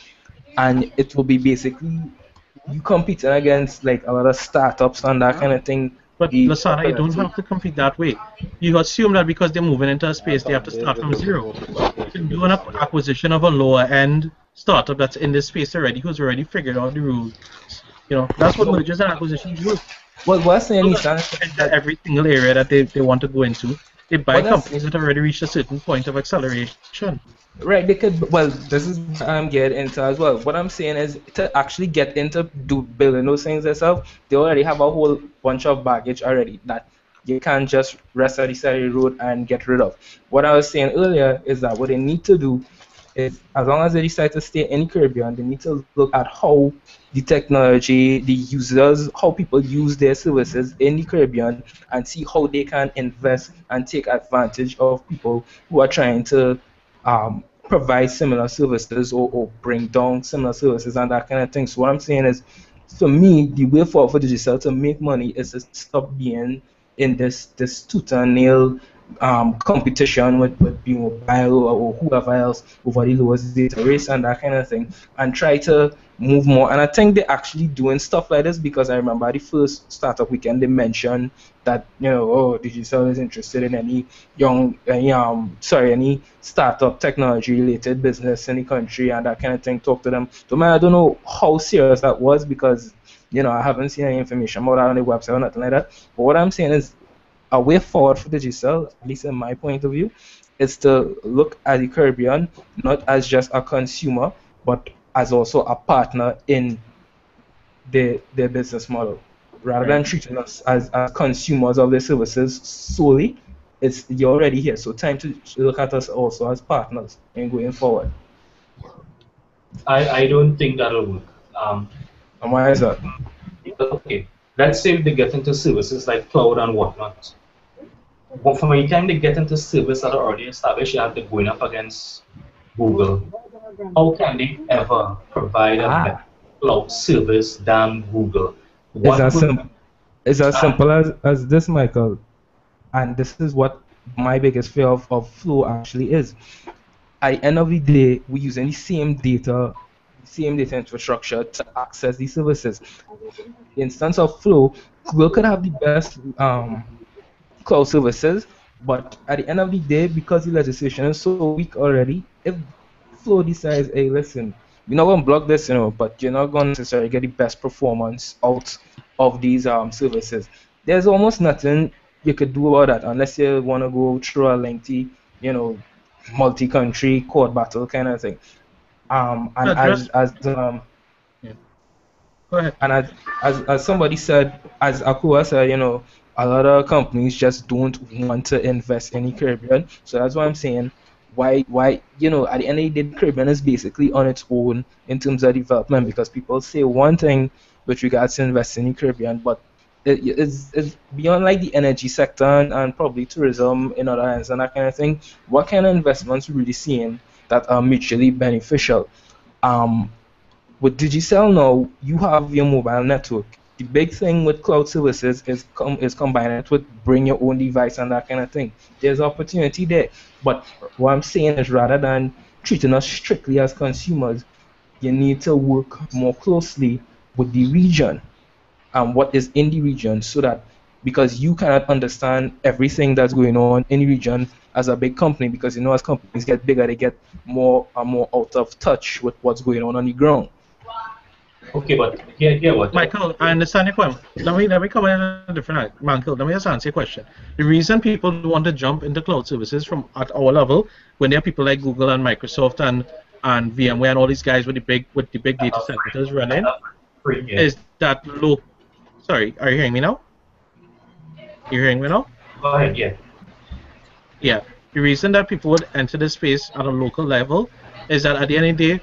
and it will be basically you competing against like a lot of startups and that kind of thing. But The Lasana, you don't have to compete that way. You assume that because they're moving into a space, they have to start from zero. You can do an acquisition of a lower end startup that's in this space already, who's already figured out the rules. That's what mergers and acquisitions do. what's saying People is don't enter every single area that they want to go into. They buy what that's companies that have already reached a certain point of acceleration. right. They could, well, this is what I'm getting into as well. What I'm saying is, to actually get into do building those things themselves, they already have a whole bunch of baggage already that you can't just rest at the side of the road and get rid of. What I was saying earlier is that what they need to do is, as long as they decide to stay in the Caribbean, they need to look at how the technology, the users, how people use their services in the Caribbean, and see how they can invest and take advantage of people who are trying to provide similar services, or bring down similar services and that kind of thing. So what I'm saying is, for me, the way forward for digital to make money is to stop being in this tooth and nail competition with being mobile, or whoever else over the lowest data rates and that kind of thing, and try to move more. And I think they're actually doing stuff like this, because I remember the first startup weekend they mentioned that, oh, digital is interested in any startup technology related business in the country and that kind of thing. Talk to them. So man, I don't know how serious that was, because I haven't seen any information about that on the website or nothing like that. But what I'm saying is, a way forward for digital, at least in my point of view, is to look at the Caribbean not as just a consumer, but as also a partner in their business model. Rather than Right. treating us as consumers of their services solely, you're already here. So time to look at us also as partners in going forward. I don't think that'll work. Um, And why is that? because, okay, let's say they get into services like cloud and whatnot. But from the time they get into services that are already established, you have to going up against Google. How can they ever provide a better Ah, cloud service than Google? it's What as will simple it's as that? simple as this, Michael. And this is what my biggest fear of Flow actually is. At the end of the day, we're using the same data infrastructure to access these services. The instance of Flow, Google could have the best cloud services, but at the end of the day, because the legislation is so weak already, if Flow decides, hey, listen, we're not going to block this, but you're not going to necessarily get the best performance out of these services, there's almost nothing. you could do about that unless you want to go through a lengthy, you know, multi-country court battle kind of thing. And Address. as Yeah. Go ahead. and as somebody said, as Akua said, a lot of companies just don't want to invest in the Caribbean. So that's why I'm saying, why, at the end of the day, the Caribbean is basically on its own in terms of development, because people say one thing with regards to investing in the Caribbean, but it's beyond like the energy sector and probably tourism in other hands and that kind of thing. What kind of investments we really seeing that are mutually beneficial? Um, with Digicel now, you have your mobile network. The big thing with cloud services is combining it with bring your own device and that kind of thing. There's opportunity there. But what I'm saying is, rather than treating us strictly as consumers, you need to work more closely with the region and what is in the region, so that, because you cannot understand everything that's going on in the region as a big company, because as companies get bigger, they get more and more out of touch with what's going on the ground. Okay, but here what? Michael, I understand your point. Let me come in a different angle. Michael, let me just answer your question. The reason people want to jump into cloud services from at our level, when there are people like Google and Microsoft and VMware and all these guys with the big data centers running, Free, yeah. is that low. Sorry, are you hearing me now? You hearing me now? Go ahead, yeah. Yeah. The reason that people would enter this space at a local level is that at the end of the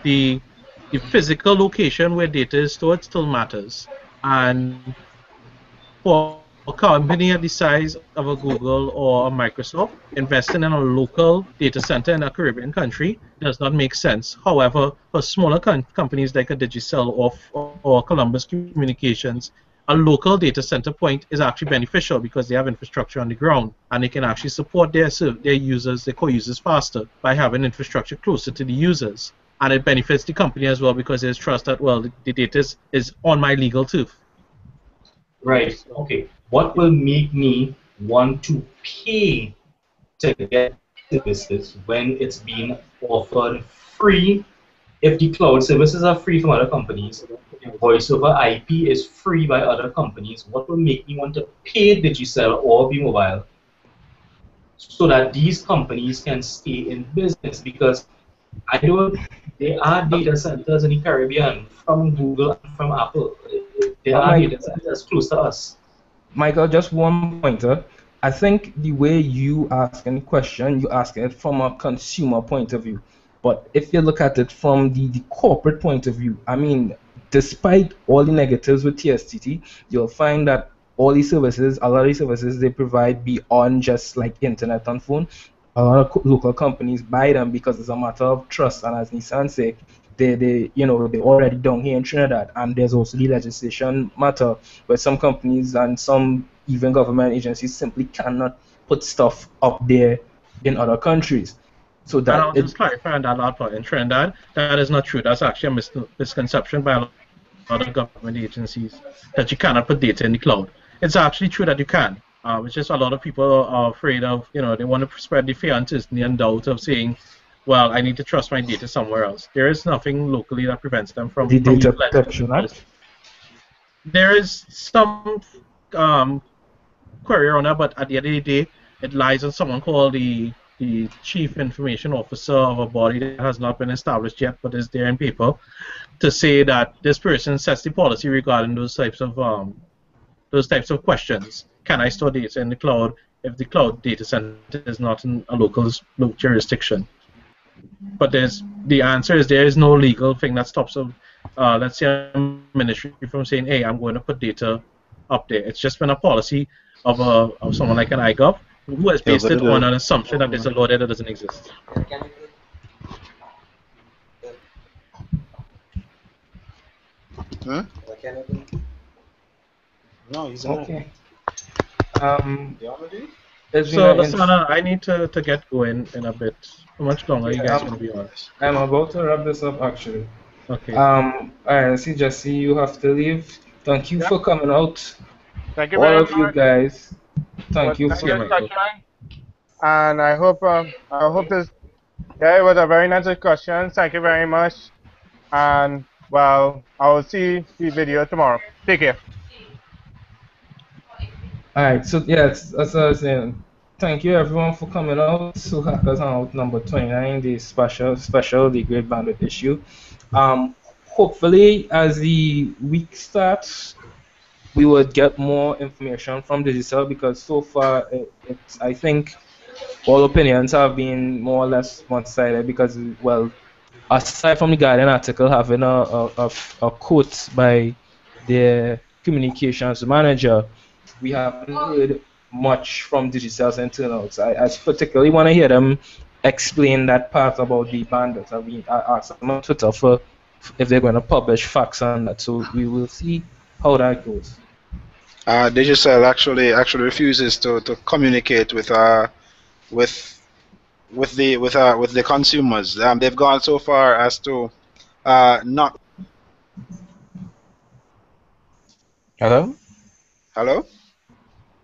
day, the physical location where data is stored still matters. And for a company at the size of a Google or a Microsoft, investing in a local data center in a Caribbean country does not make sense. However, for smaller companies like a Digicel or Columbus Communications, a local data center point is actually beneficial because they have infrastructure on the ground and they can actually support their users, their core users faster by having infrastructure closer to the users. And it benefits the company as well because there's trust that, well, the data is on my legal turf. Right. Okay. What will make me want to pay to get services when it's being offered free? If the cloud services are free from other companies, if voice over IP is free by other companies, what will make me want to pay Digicel or B-Mobile so that these companies can stay in business? Because there are data centers in the Caribbean from Google and from Apple. There are data centers close to us. Michael, just one pointer. I think the way you ask any question, you ask it from a consumer point of view. But if you look at it from the corporate point of view, I mean, despite all the negatives with TSTT, you'll find that a lot of these services they provide beyond just like internet and phone. A lot of local companies buy them because it's a matter of trust. And as Nissan said, they're already down here in Trinidad, and there's also the legislation matter where some companies and some even government agencies simply cannot put stuff up there in other countries. So And that I'll just clarify on that last point. In Trinidad, that is not true. That's actually a misconception by a lot of government agencies that you cannot put data in the cloud. It's actually true that you can. It's just a lot of people are afraid of, they want to spread the fear and uncertainty and doubt of saying, well, I need to trust my data somewhere else. There is nothing locally that prevents them from the Data utilizing Protection this. Act. There is some query on that, but at the end of the day, it lies on someone called the Chief Information Officer of a body that has not been established yet, but is there in paper, to say that this person sets the policy regarding those types of questions. Can I store data in the cloud if the cloud data center is not in a local jurisdiction? But the answer is there is no legal thing that stops let's say a ministry from saying, hey, I'm going to put data up there. It's just been a policy of someone like an iGov who has based it on an assumption that there's a law there that doesn't exist. Huh? No, he's Okay. So, Lasana, I need to get going in a bit. How much longer are you guys I'm, going to be on? I'm about to wrap this up actually. Okay. I see Jesse, you have to leave. Thank you for coming out. Thank you All very of you much. guys. Thank you Nice for Michael. discussion. And I hope this, yeah, it was a very nice discussion. Thank you very much. And well, I will see the video tomorrow. Take care. All right, so yeah, that's what I was saying. Thank you everyone for coming out to Hackers Hangout number 29, the special, the Great Bandit issue. Hopefully, as the week starts, we would get more information from Digital because so far, it's I think all opinions have been more or less one-sided because, well, aside from the Guardian article having a quote by the communications manager, we haven't heard much from Digital's internals. I particularly want to hear them explain that part about the bandits. I asked them on Twitter for if they're going to publish facts on that, so we will see how that goes. Digicel actually refuses to communicate with with the consumers. They've gone so far as to not. Hello? Hello?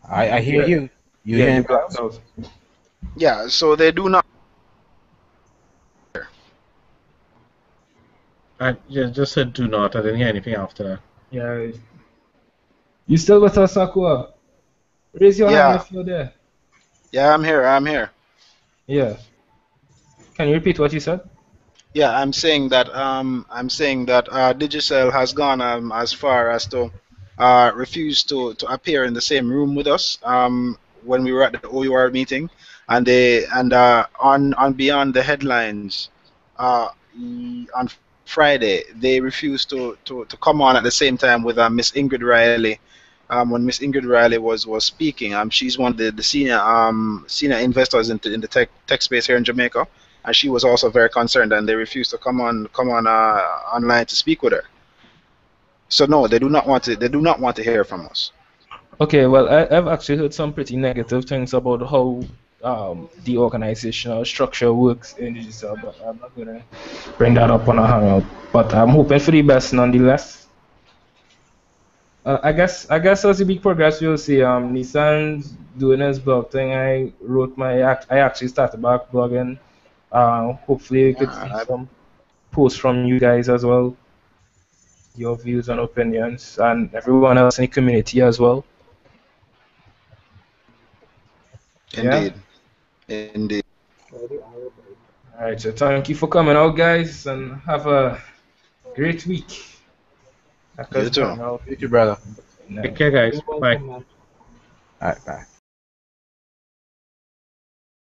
I hear Yeah, you. You yeah, hear you me blacked else? out. Yeah, so they do not. I just said do not. I didn't hear anything after that. Yeah, you still with us, Sakura? Raise your hand Yeah, if you're there. yeah, I'm here. I'm here. Yeah. Can you repeat what you said? Yeah, I'm saying that Digicel has gone as far as to refuse to appear in the same room with us when we were at the OUR meeting, and on Beyond the Headlines on Friday they refused to come on at the same time with Miss Ingrid Riley. When Miss Ingrid Riley was speaking, she's one of the senior investors in the tech space here in Jamaica, and she was also very concerned, and they refused to come on online to speak with her. So no, they do not want to hear from us. Okay, well, I've actually heard some pretty negative things about how the organizational structure works in digital, but I'm not gonna bring that up on a hangout. But I'm hoping for the best nonetheless. I guess as the week progresses, you'll see Nissan's doing his blog thing. I actually started back blogging. Hopefully we could see Yeah, some posts from you guys as well, your views and opinions, and everyone else in the community as well. Yeah. indeed, indeed. All right. So thank you for coming out, guys, and have a great week. You Hackers too. Hangout. You too, brother. Night. Take care, guys. You're Bye. welcome, man. All right, bye.